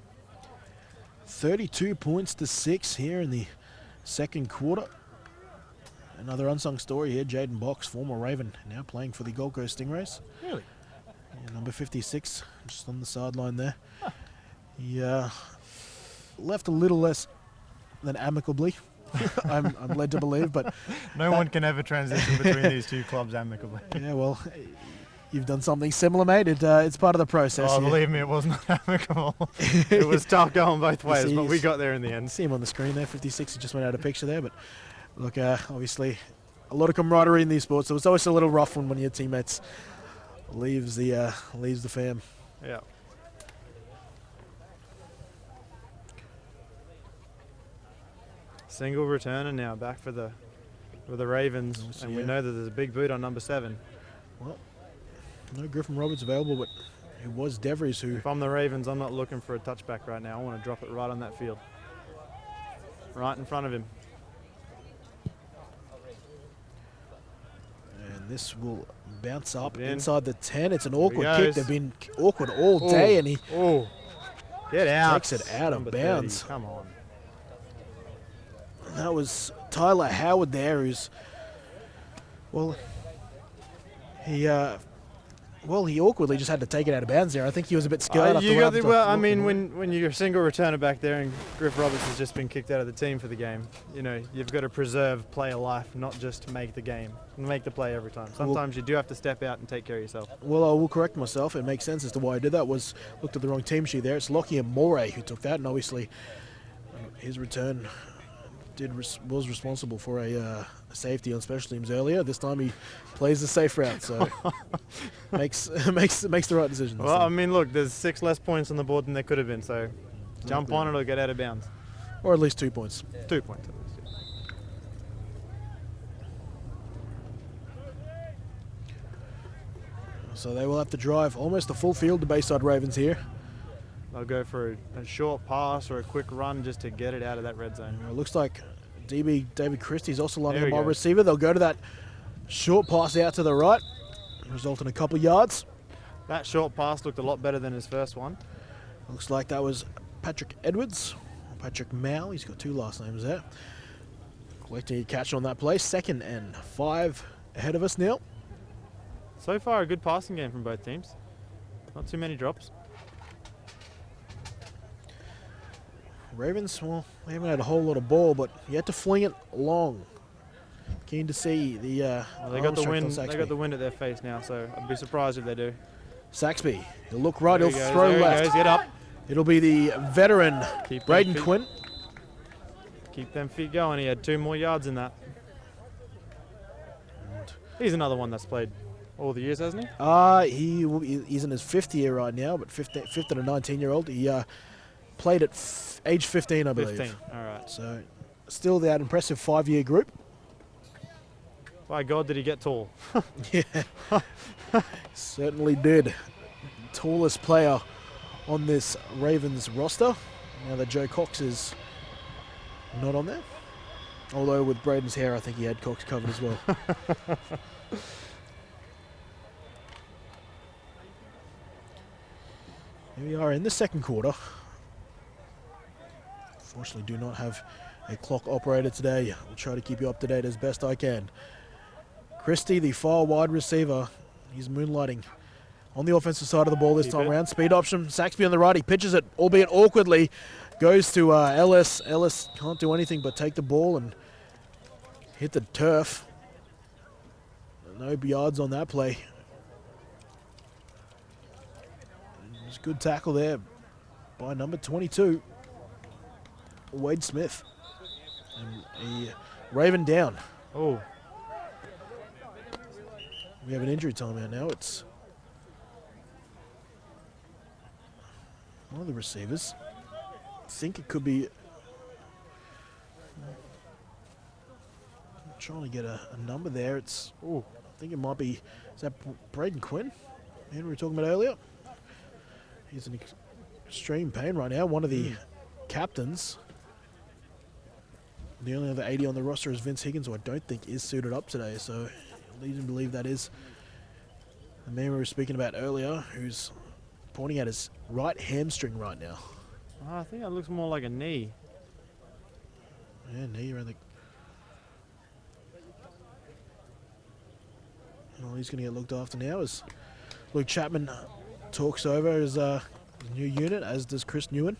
32 points to 6 here in the second quarter. Another unsung story here, Jaden Box, former Raven, now playing for the Gold Coast Stingrays. Really? Yeah, number 56, just on the sideline there. He left a little less than amicably, I'm led to believe, but No one can ever transition between these two clubs amicably. yeah, well, you've done something similar, mate. It's part of the process. Oh, here. believe me, it was not amicable. It was tough going both ways, see but we he's- got there in the end. See him on the screen there, 56. He just went out of picture there, but look, obviously, a lot of camaraderie in these sports. So it's always a little rough when one of your teammates leaves the fam. Yeah. Single returner now, back for the Ravens, Also, and we yeah. know that there's a big boot on number 7. No Griffin Roberts available, but it was Devries who. If I'm the Ravens, I'm not looking for a touchback right now. I want to drop it right on that field, right in front of him. And this will bounce up In. inside the 10. It's an There he awkward kick. goes. They've been awkward all day, and he Oh, get out! takes it out of Number bounds. 30, come on. That was Tyler Howard there, who's, well, he awkwardly just had to take it out of bounds there. I think he was a bit scared. after You what got happened the, to well, I Lachlan mean, Ward. when you're a single returner back there and Griff Roberts has just been kicked out of the team for the game, you know, you've got to preserve player life, not just make the game, make the play every time. Sometimes you do have to step out and take care of yourself. Well, I will correct myself. It makes sense as to why I did that. Was looked at the wrong team sheet there. It's Lockie and Moray who took that, and obviously his return was responsible for a safety on special teams earlier. This time he plays the safe route, so makes the right decision. this Well, I time. mean, look, there's 6 less points on the board than there could have been, so jump on it or get out of bounds. Or at least 2 points. 2 points at least. Yeah. So they will have to drive almost the full field, the Bayside Ravens here. They'll go for a short pass or a quick run just to get it out of that red zone. It looks like DB David Christie's also lining There up we wide go. receiver. They'll go to that short pass out to the right, result in a couple of yards. That short pass looked a lot better than his first one. Looks like that was Patrick Edwards, Patrick Mao. He's got 2 last names there. Collecting a catch on that play. 2nd and 5 ahead of us now. So far, a good passing game from both teams. Not too many drops. Ravens, well, they haven't had a whole lot of ball, but you had to fling it long. Keen to see the Well, they arm got the strength on wind. They Saxby. got the wind at their face now, so I'd be surprised if they do. Saxby, he'll look right, There he'll he goes, throw there he left. goes, get up. It'll be the veteran Keep Braden feet. Quinn. Keep them feet going. He had 2 more yards in that. He's another one that's played all the years, hasn't he? He's in his 5th year right now, but 5th and a 19-year-old. He played at age 15, I believe. 15. All right. So still that impressive 5-year group. By God, did he get tall? Yeah, certainly did. Tallest player on this Ravens roster. Now that Joe Cox is not on there. Although with Braden's hair, I think he had Cox covered as well. Here we are in the second quarter. Fortunately, do not have a clock operator today. I'll try to keep you up to date as best I can. Christie, the far wide receiver, he's moonlighting on the offensive side of the ball this time around. Speed option, Saxby on the right. He pitches it, albeit awkwardly. Goes to Ellis. Ellis can't do anything but take the ball and hit the turf. No yards on that play. It's a good tackle there by number 22, Wade Smith. And a Raven down. Oh. We have an injury timeout now. It's one of the receivers. I think it could be. I'm trying to get a number there. It's. Oh, I think it might be. Is that Braden Quinn? Man, we were talking about earlier. He's in extreme pain right now. One of the captains. The only other 80 on the roster is Vince Higgins, who I don't think is suited up today. So leads me to believe that is the man we were speaking about earlier, who's pointing at his right hamstring right now. Oh, I think that looks more like a knee. Yeah, knee around the. Well, he's going to get looked after now as Luke Chapman talks over his new unit, as does Chris Newen.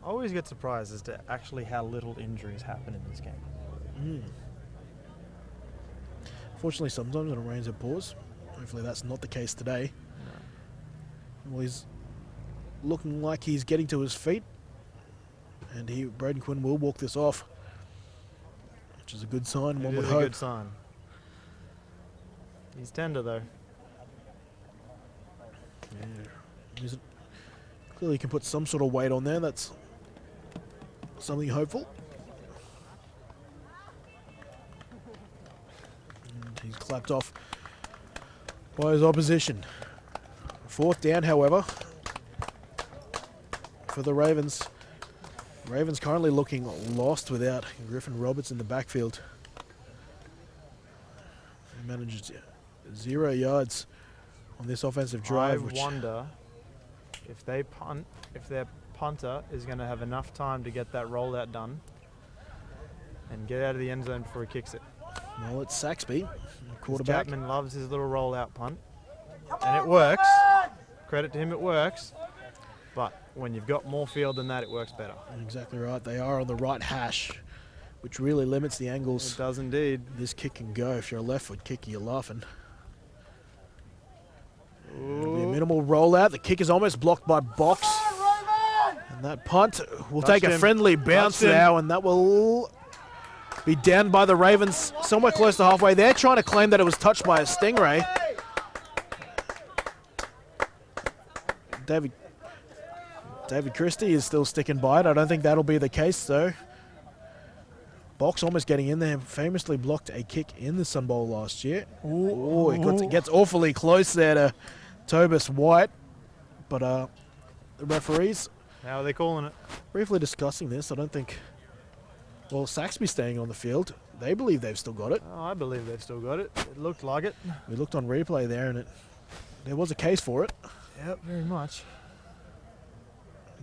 I always get surprised as to actually how little injuries happen in this game. Fortunately, sometimes when it rains, it pours. Hopefully that's not the case today. No. Well, he's looking like he's getting to his feet. And Braden Quinn will walk this off, which is a good sign, one would hope. It is a good sign. He's tender, though. Yeah. Clearly can put some sort of weight on there. That's something hopeful. And he's clapped off by his opposition. 4th down, however, for the Ravens. Ravens currently looking lost without Griffin Roberts in the backfield. He manages 0 yards on this offensive drive. I wonder if they punt, if their punter is going to have enough time to get that rollout done and get out of the end zone before he kicks it. Well, it's Saxby, quarterback. Chapman loves his little rollout punt, and it works. Credit to him, it works. But when you've got more field than that, it works better. Exactly right. They are on the right hash, which really limits the angles. It does indeed. This kick can go. If you're a left foot kicker, you're laughing. It'll be a minimal rollout. The kick is almost blocked by Box. And that punt will take a friendly bounce now, and that will be down by the Ravens somewhere close to halfway. They're trying to claim that it was touched by a Stingray. David Christie is still sticking by it. I don't think that'll be the case, though. Box almost getting in there. Famously blocked a kick in the Sun Bowl last year. Oh, it gets awfully close there to Tobus White. But the referees... How are they calling it? Briefly discussing this. I don't think... Well, Saxby staying on the field. They believe they've still got it. Oh, I believe they've still got it. It looked like it. We looked on replay there, and there was a case for it. Yep, very much.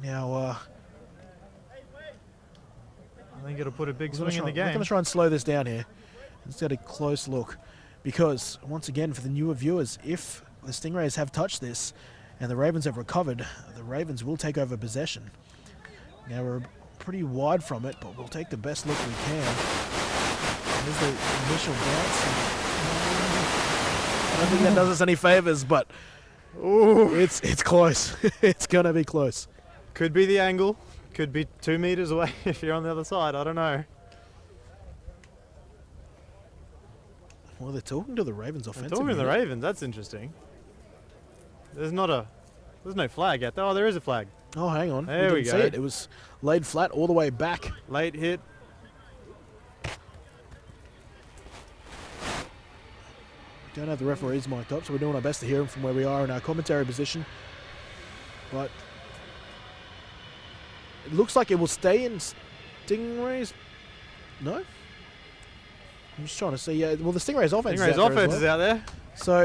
Now, I think it'll put a big swing in the game. We're going to try and slow this down here. Let's get a close look. Because, once again, for the newer viewers, if the Stingrays have touched this and the Ravens have recovered, the Ravens will take over possession. Now, we're pretty wide from it, but we'll take the best look we can. There's the initial bounce. don't think that does us any favors, but it's close. It's gonna be close. Could be the angle. Could be 2 meters away if you're on the other side. I don't know. Well, they're talking to the Ravens They're offensive. talking to the unit. Ravens. That's interesting. There's no flag yet. Oh, there is a flag. Oh, hang on. There we didn't go. See it. It was laid flat all the way back. Late hit. Don't have the referees mic'd up, so we're doing our best to hear them from where we are in our commentary position. But it looks like it will stay in Stingrays. No? I'm just trying to see. Yeah, well, the Stingrays offense Stingrays is out there offense as is well. out there. So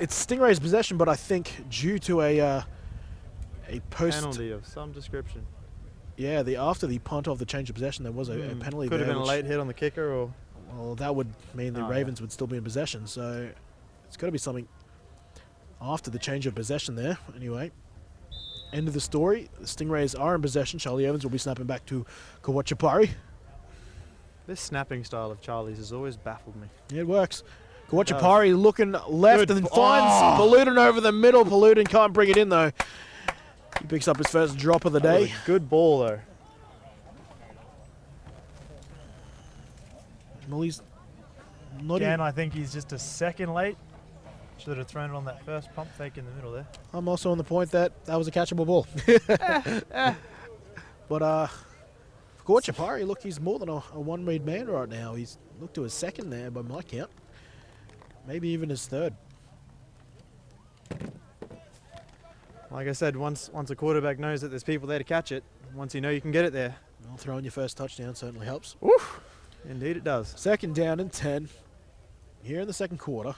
it's Stingrays possession, but I think due to a post Penalty of some description. Yeah, after the punt of the change of possession, there was a penalty. Could have there, been a which- late hit on the kicker, or Well, that would mean the Oh, Ravens would still be in possession. So it's got to be something after the change of possession there. Anyway, end of the story. The Stingrays are in possession. Charlie Evans will be snapping back to Kawachapari. this snapping style of Charlie's has always baffled me. Yeah, it works. Kawachapari looking left Good and b- finds Oh! Paludin over the middle. Paludin can't bring it in though. He picks up his first drop of the That was day. a good ball though. Well, he's not Again, even, I think he's just a second late. Should have thrown it on that first pump fake in the middle there. I'm also on the point that was a catchable ball. But Kawachapari, look, he's more than a one-read man right now. He's looked to his second there by my count. Maybe even his third. Like I said, once a quarterback knows that there's people there to catch it, once you know you can get it there, Well, throwing your first touchdown certainly helps. indeed it does. Second down and 10 here in the second quarter.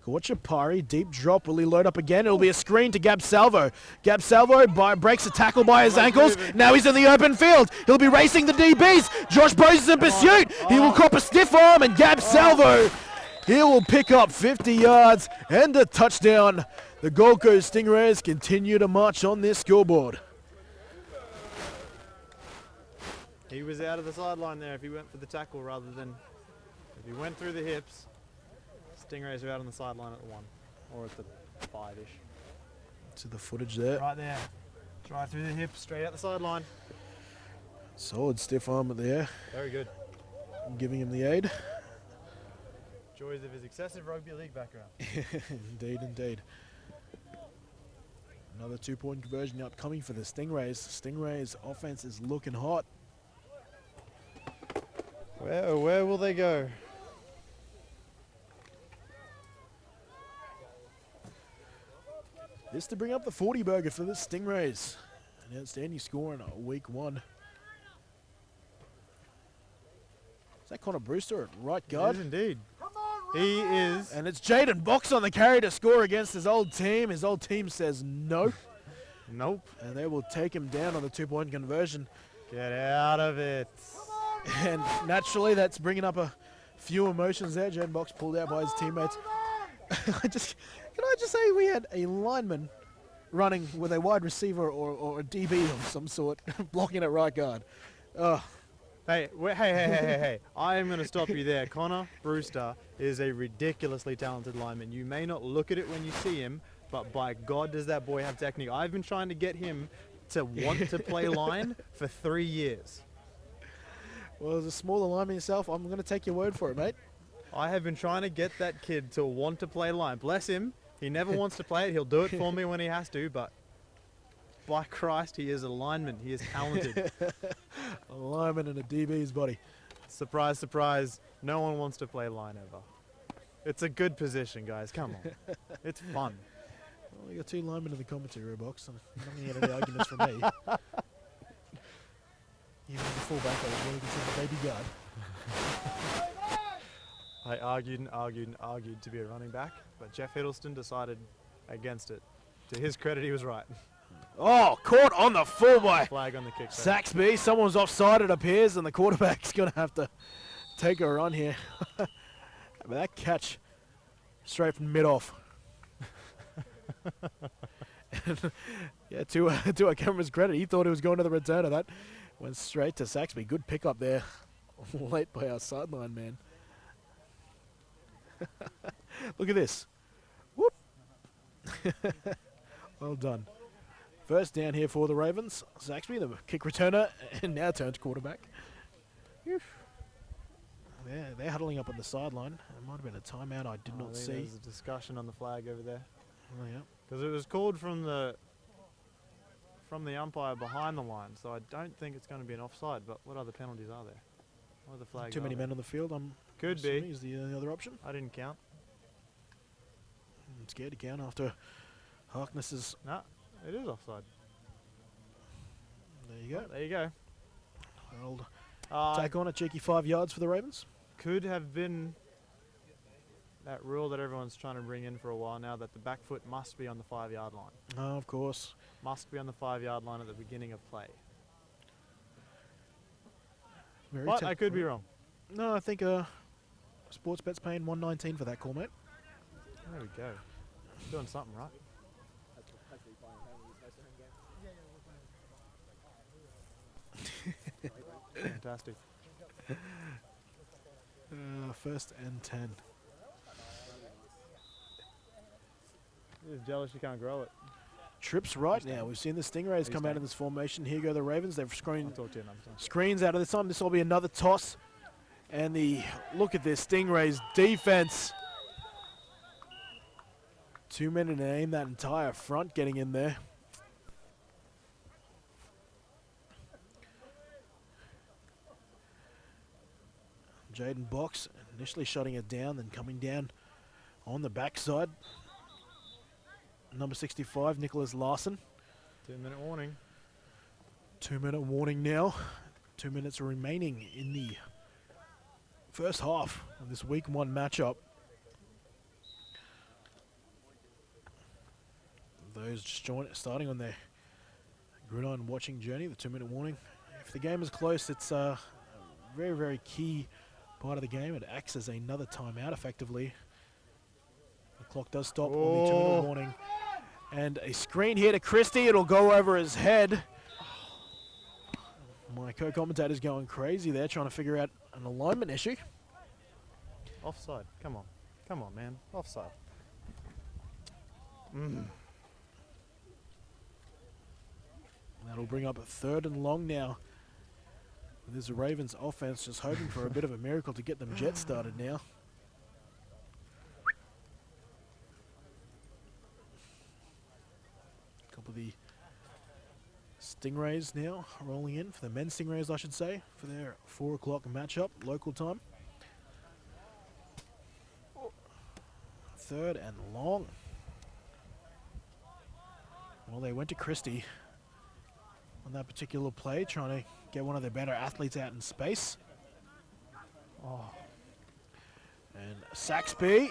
Kawachapari, deep drop. Will he load up again? It'll be a screen to Gab Salvo. Gab Salvo breaks a tackle by his ankles. Now he's in the open field. He'll be racing the DBs. Josh Bose is in pursuit. He will cop a stiff arm, and Gab Salvo, he will pick up 50 yards and a touchdown. The Gold Coast Stingrays continue to march on this scoreboard. He was out of the sideline there if he went for the tackle rather than if he went through the hips. Stingrays are out on the sideline at the 1 or at the 5-ish. To the footage there. Right there. Right through the hips, straight out the sideline. Solid stiff arm there, Very good. giving him the aid. Joys of his excessive rugby league background. Indeed, indeed. Another 2-point conversion upcoming for the Stingrays. Stingrays offense is looking hot. Where will they go? This to bring up the 40 burger for the Stingrays. An outstanding score in week 1. Is that Connor Brewster at right guard? Yes, indeed. He is. And it's Jaden Box on the carry to score against his old team. His old team says no. Nope. And they will take him down on the 2-point conversion. Get out of it. And naturally, that's bringing up a few emotions there. Jaden Box pulled out by his teammates. Can I just say we had a lineman running with a wide receiver or a DB of some sort blocking at right guard. Hey. I am going to stop you there. Connor Brewster is a ridiculously talented lineman. You may not look at it when you see him, but by God does that boy have technique. I've been trying to get him to want to play line for 3 years. Well, as a smaller lineman yourself, I'm going to take your word for it, mate. I have been trying to get that kid to want to play line. Bless him. He never wants to play it. He'll do it for me when he has to, but by Christ, he is a lineman. He is talented. A lineman in a DB's body. Surprise, surprise. No one wants to play line ever. It's a good position, guys. Come on. It's fun. Well, we got 2 linemen in the commentary box. I'm not going to get any arguments from me. Even as a fullback, I was really considered a baby guard. I argued and argued and argued to be a running back, but Jeff Hiddleston decided against it. To his credit, he was right. Oh, caught on the full by Flag on the kick. though. Saxby. Someone's offside, it appears, and the quarterback's going to have to take a run here. But that catch straight from mid-off. Yeah, to our camera's credit, he thought he was going to the returner. That went straight to Saxby. Good pickup there, late by our sideline man. Look at this. Whoop. Well done. First down here for the Ravens. Saxby, the kick returner, and now turns quarterback. They're huddling up on the sideline. It might have been a timeout I did not see. There's a discussion on the flag over there. Oh, yeah. Because it was called from the umpire behind the line, so I don't think it's going to be an offside. But what other penalties are there? What other flags? Too many are there? men on the field. I'm Could assuming be. is the other option. I didn't count. I'm scared to count after Harkness's. No, it is offside. There you go. There you go. Old Uh, take on a cheeky 5 yards for the Ravens. could have been that rule that everyone's trying to bring in for a while now, that the back foot must be on the 5-yard line. Oh, of course. Must be on the 5-yard line at the beginning of play. Very But I could be wrong. No, I think Sportsbet's paying $1.19 for that call, mate. There we go. Doing something right. Fantastic. First and 10. You're jealous you can't grow it. Trips right now. We've seen the Stingrays come out in this formation. Here go the Ravens. They've I'll screened talk to you another time. screens out of this time. This will be another toss. And look at this Stingrays defense. 2 men to aim that entire front getting in there. Jaden Box initially shutting it down, then coming down on the backside. Number 65, Nicholas Larson. 2-minute warning. 2-minute warning now. 2 minutes remaining in the first half of this week 1 matchup. Those just starting on their gridiron watching journey, the 2-minute warning. If the game is close, it's a very, very key part of the game. It acts as another timeout effectively. The clock does stop on the 2-minute warning. And a screen here to Christie. It'll go over his head. My co-commentator's going crazy there, trying to figure out an alignment issue. Offside. Come on. Come on, man. Offside. That'll bring up a 3rd and long now. There's a Ravens offense just hoping for a bit of a miracle to get them jet started now. A couple of the Stingrays now rolling in, for the men's Stingrays I should say, for their 4 o'clock matchup, local time. 3rd and long. Well, they went to Christie on that particular play, trying to get one of their better athletes out in space. And Saxby,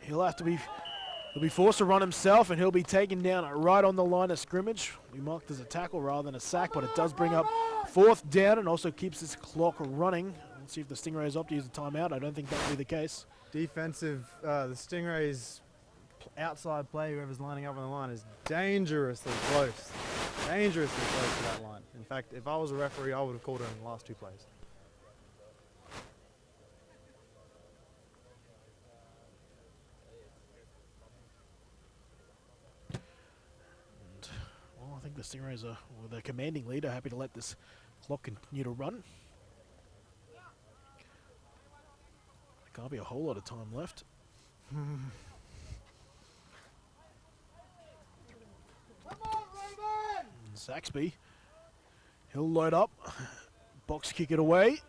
he'll be forced to run himself, and he'll be taken down right on the line of scrimmage. We marked as a tackle rather than a sack, but it does bring up 4th down and also keeps this clock running. Let's see if the Stingrays opt to use a timeout. I don't think that will be the case. Defensive, the Stingrays outside play, whoever's lining up on the line, is dangerously close. Dangerously close to that line. In fact, if I was a referee, I would have called it in the last 2 plays. Well, I think the Stingrays are, well, the commanding leader, happy to let this clock continue to run. There can't be a whole lot of time left. And Saxby, he'll load up, box kick it away,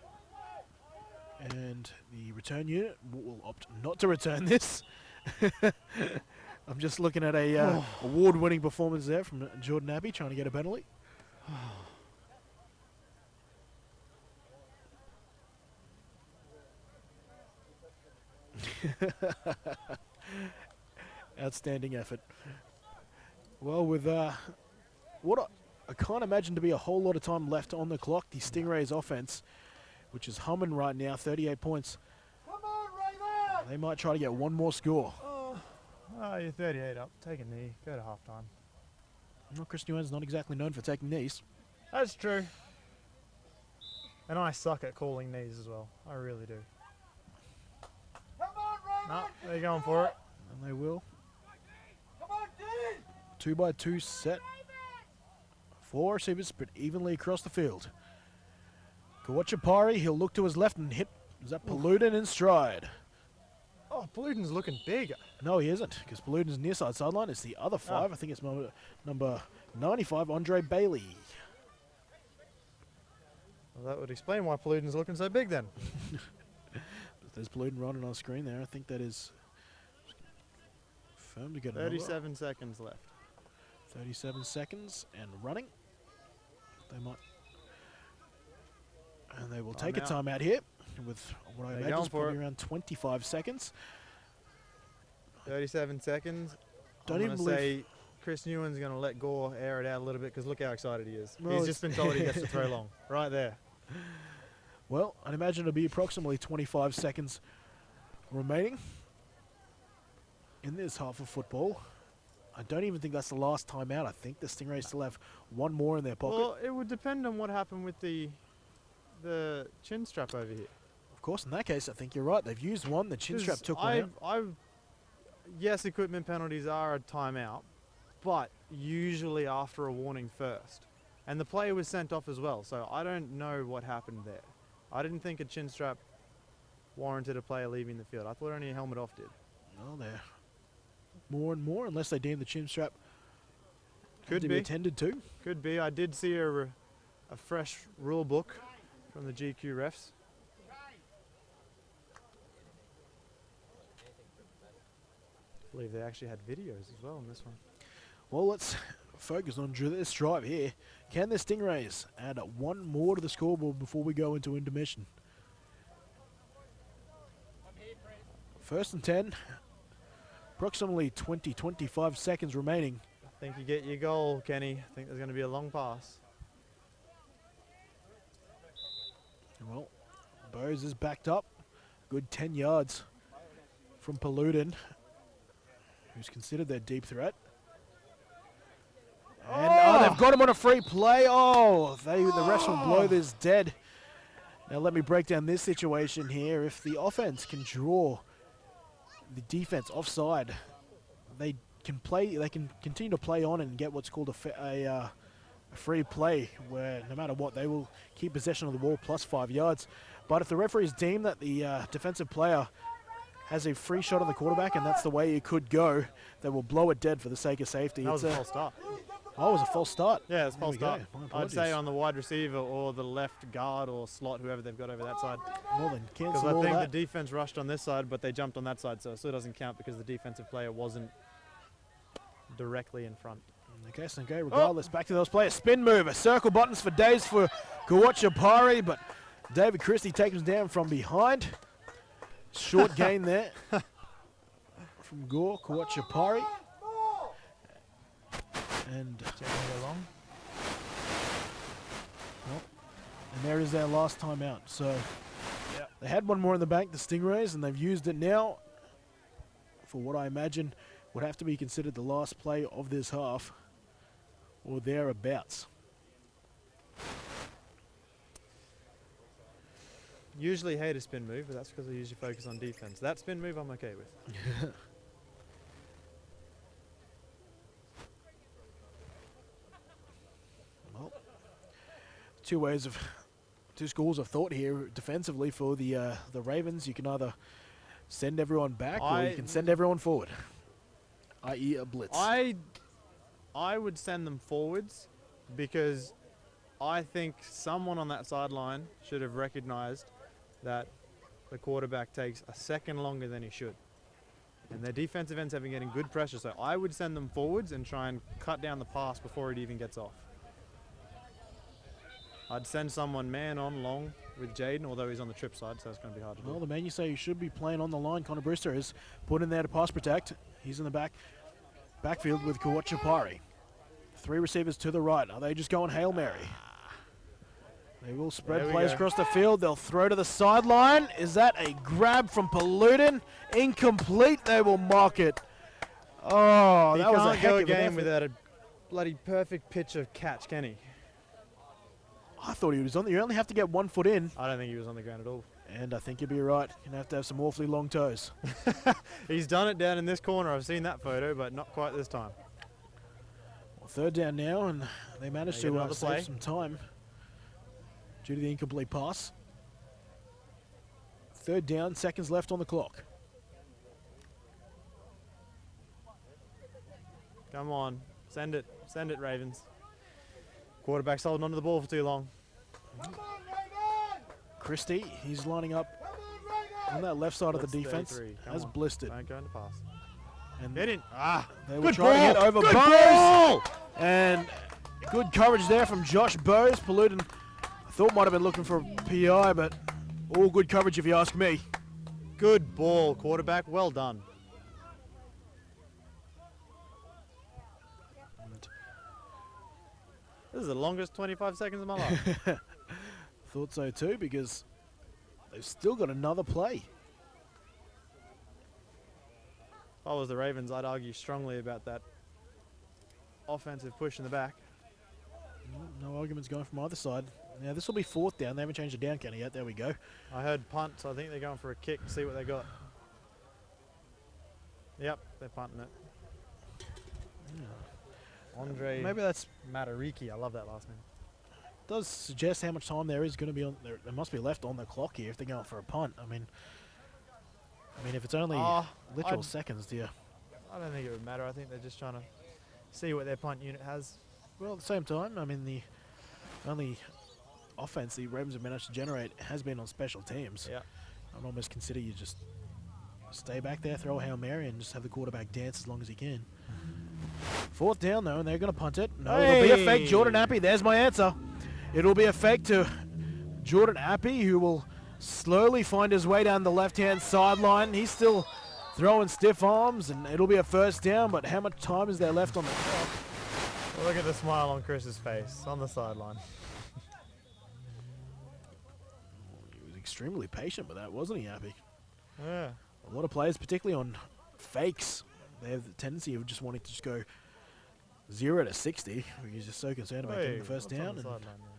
and the return unit will opt not to return this. I'm just looking at a award-winning performance there from Jordan Abbey, trying to get a penalty. Outstanding effort. Well, with what I can't imagine to be a whole lot of time left on the clock, the Stingrays offense, which is humming right now, 38 points. Come on, Raven! They might try to get one more score. Oh, you're 38 up. Take a knee. Go to halftime. Well, Chris Nguyen's not exactly known for taking knees. That's true. And I suck at calling knees as well. I really do. Come on, No, they're going for it. And they will. Come on, Dean! 2x2 set. 4 receivers spread evenly across the field. Kawachapari, he'll look to his left and hit. Is that Paludin in stride? Oh, Paludin's looking big. No, he isn't, because Paludin's near side sideline. It's the other 5. I think it's number 95, Andre Bailey. Well, that would explain why Paludin's looking so big then. There's Paludin running on screen there. I think that is firm to get another. 37 seconds left. 37 seconds and running. They might. And they will take a timeout here with what I They're imagine going is for probably it. around 25 seconds. 37 seconds. Don't I'm even gonna believe- say Chris Newen's going to let Gore air it out a little bit because look how excited he is. Well, He's just been told he gets to throw long. Right there. Well, I'd imagine it'll be approximately 25 seconds remaining in this half of football. I don't even think that's the last timeout. I think the Stingrays still have one more in their pocket. Well, it would depend on what happened with the chin strap over here. Of course, in that case, I think you're right. They've used one. The chin strap 'Cause took one out. Yes, equipment penalties are a timeout, but usually after a warning first. And the player was sent off as well, so I don't know what happened there. I didn't think a chin strap warranted a player leaving the field. I thought only a helmet off did. Well, they're more and more, unless they deem the chin strap Could to be. attended to. Could be. I did see a fresh rule book from the GQ refs. I believe they actually had videos as well in this one. Well, let's focus on this drive here. Can the Stingrays add one more to the scoreboard before we go into intermission? First and 10. Approximately 20-25 seconds remaining. I think you get your goal, Kenny. I think there's going to be a long pass. Well, Bose is backed up. Good 10 yards from Paludin, who's considered their deep threat. And they've got him on a free play. Oh, the refs will blow this dead. Now let me break down this situation here. If the offense can draw the defense offside, they can play. They can continue to play on and get what's called a free play, where no matter what, they will keep possession of the ball plus 5 yards. But if the referees deem that the defensive player has a free shot on the quarterback, and that's the way it could go, they will blow it dead for the sake of safety. That was a false start. Oh, it was a false start. Yeah, it's a There false we go. start. My I'd say apologies. on the wide receiver or the left guard or slot, whoever they've got over that side. Well, then Because cancel I all think that. the defense rushed on this side, but they jumped on that side, so it still doesn't count because the defensive player wasn't directly in front. Okay, so okay, regardless, back to those players. Spin move, a circle buttons for days for Kawachapari, but David Christie takes him down from behind. Short gain there from Gore, Kawachapari. And there is their last timeout. So they had one more in the bank, the Stingrays, and they've used it now for what I imagine would have to be considered the last play of this half, or thereabouts. Usually hate a spin move, but that's because I usually focus on defense. That spin move I'm okay with. Well, two schools of thought here defensively for the Ravens. You can either send everyone back or you can send everyone forward, i.e. a blitz. I would send them forwards because I think someone on that sideline should have recognized that the quarterback takes a second longer than he should. And their defensive ends have been getting good pressure, so I would send them forwards and try and cut down the pass before it even gets off. I'd send someone man on long with Jaden, although he's on the trip side, so it's going to be hard to Well, do. the man you say you should be playing on the line, Connor Brewster, is put in there to pass protect. He's in the backfield with Kawachapari. Three receivers to the right. Are they just going Hail Mary? They will spread There we plays go. across the field. They'll throw to the sideline. Is that a grab from Paludin? Incomplete. They will mark it. Oh, He that was a can't heck go of a an game effort. without a bloody perfect pitch of catch, can he? I thought he was on there. You only have to get 1 foot in, I don't think he was on the ground at all. And I think you'd be right. You're going to have some awfully long toes. He's done it down in this corner. I've seen that photo, but not quite this time. Well, third down now, and they managed They get to another play. save some time due to the incomplete pass. Third down, seconds left on the clock. Come on, send it, Ravens. Quarterback's holding onto the ball for too long. Christie, he's lining up on that left side of the Blitz defense, 33. Come has on. blistered. Don't go into pass. And Get in. Ah, they were good trying to ball. get over Good Bowes. ball. And good coverage there from Josh Bowes. Paludin, I thought might have been looking for a PI, but all good coverage if you ask me. Good ball, quarterback. Well done. This is the longest 25 seconds of my life. Thought so too, because they've still got another play. If I was the Ravens, I'd argue strongly about that offensive push in the back. No arguments going from either side. Now this will be fourth down. They haven't changed the down counter yet. There we go. I heard punt, so I think they're going for a kick to see what they got. Yep, they're punting it. Andre Maybe that's Matariki, I love that last name. does suggest how much time there is going to be on. There must be left on the clock here if they're going for a punt. I mean, if it's only literal seconds, do you? I don't think it would matter. I think they're just trying to see what their punt unit has. Well, at the same time, I mean, the only offense the Ravens have managed to generate has been on special teams. Yeah. I'd almost consider you just stay back there, throw a Hail Mary, and just have the quarterback dance as long as he can. Fourth down, though, and they're going to punt it. No, it'll be a fake. Jordan Appy, there's my answer. It'll be a fake to Jordan Appy, who will slowly find his way down the left-hand sideline. He's still throwing stiff arms, and it'll be a first down, but how much time is there left on the clock? Well, look at the smile on Chris's face on the sideline. He was extremely patient with that, wasn't he, Appy? Yeah. A lot of players, particularly on fakes, they have the tendency of just wanting to just go 0 to 60. You're just so concerned about getting the first what's on down. the And, sideline there?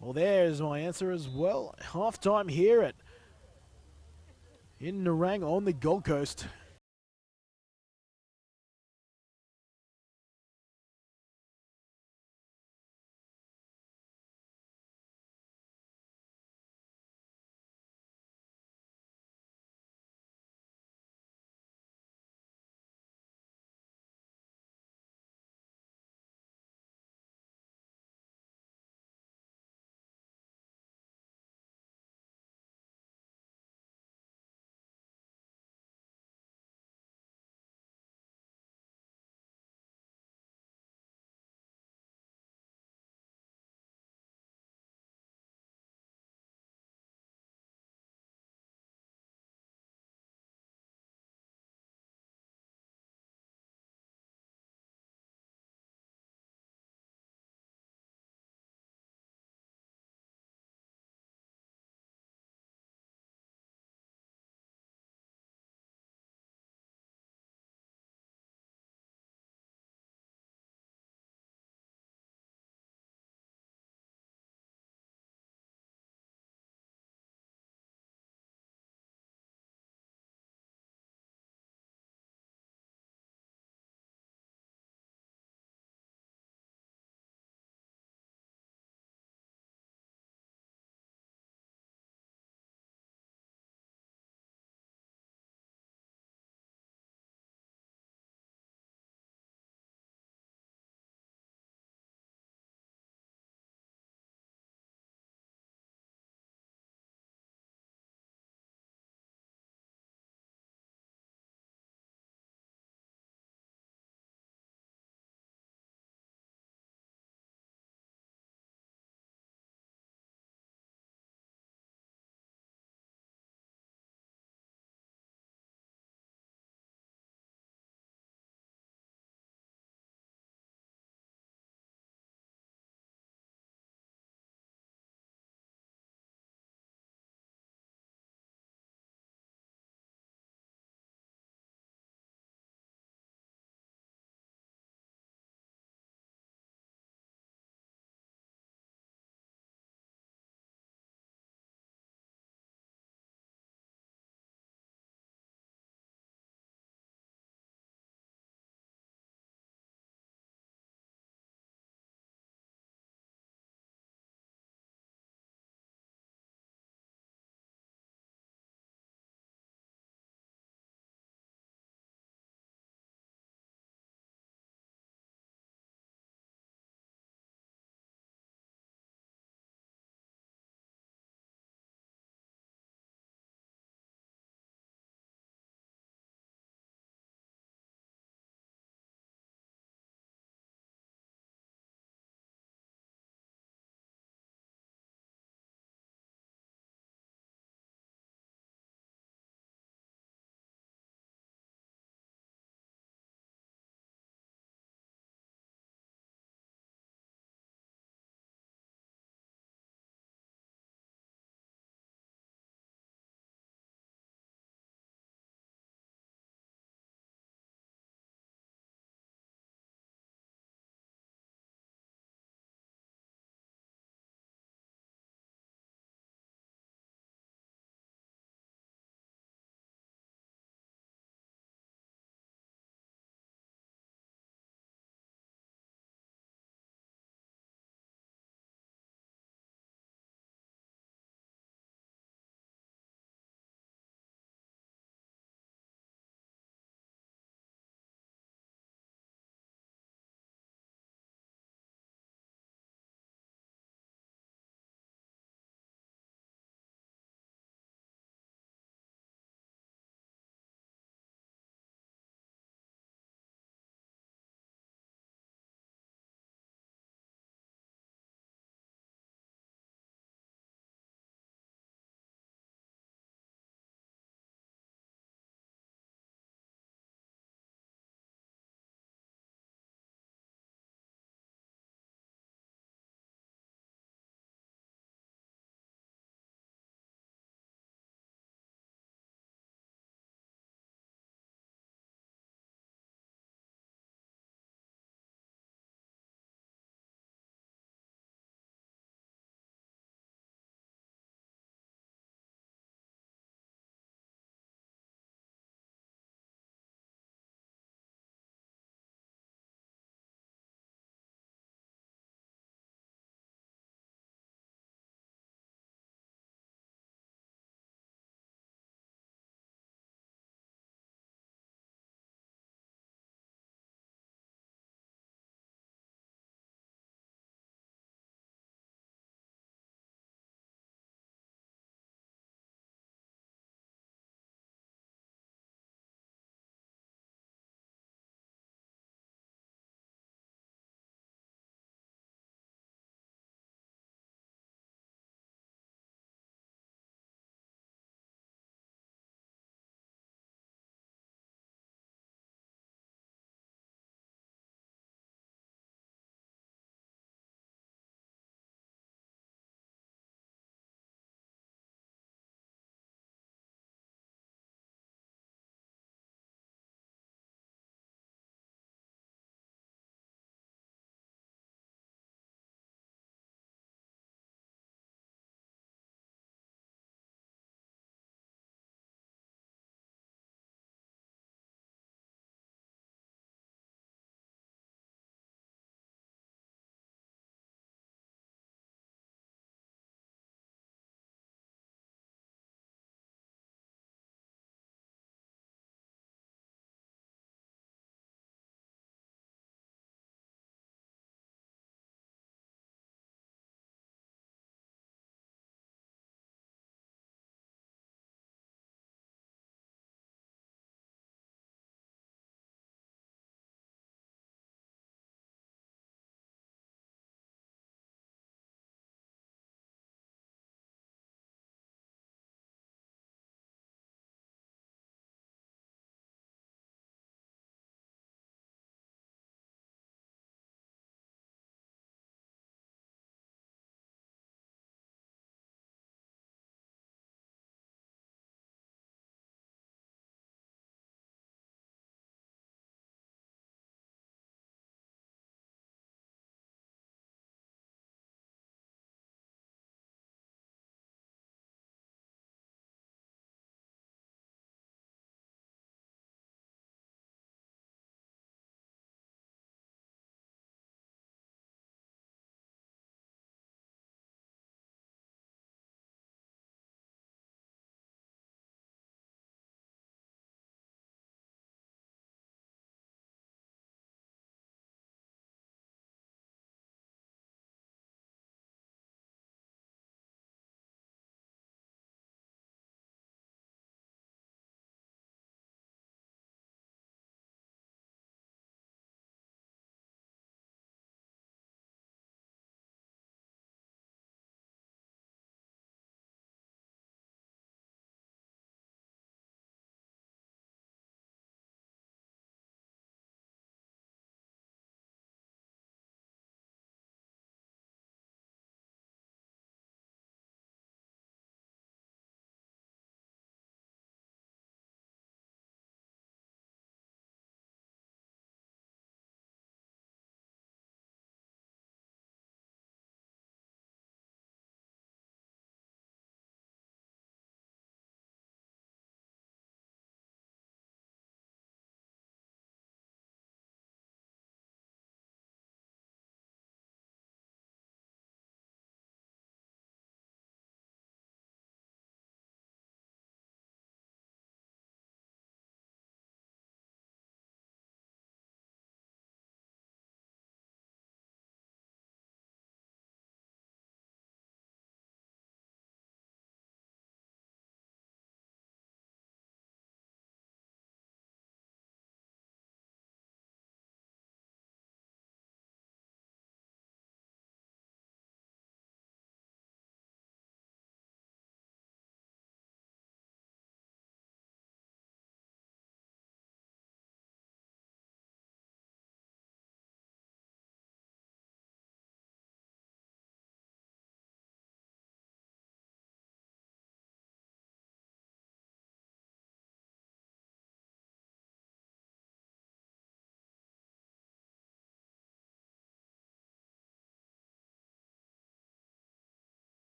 well, there's my answer as well. Half time here in Narang on the Gold Coast.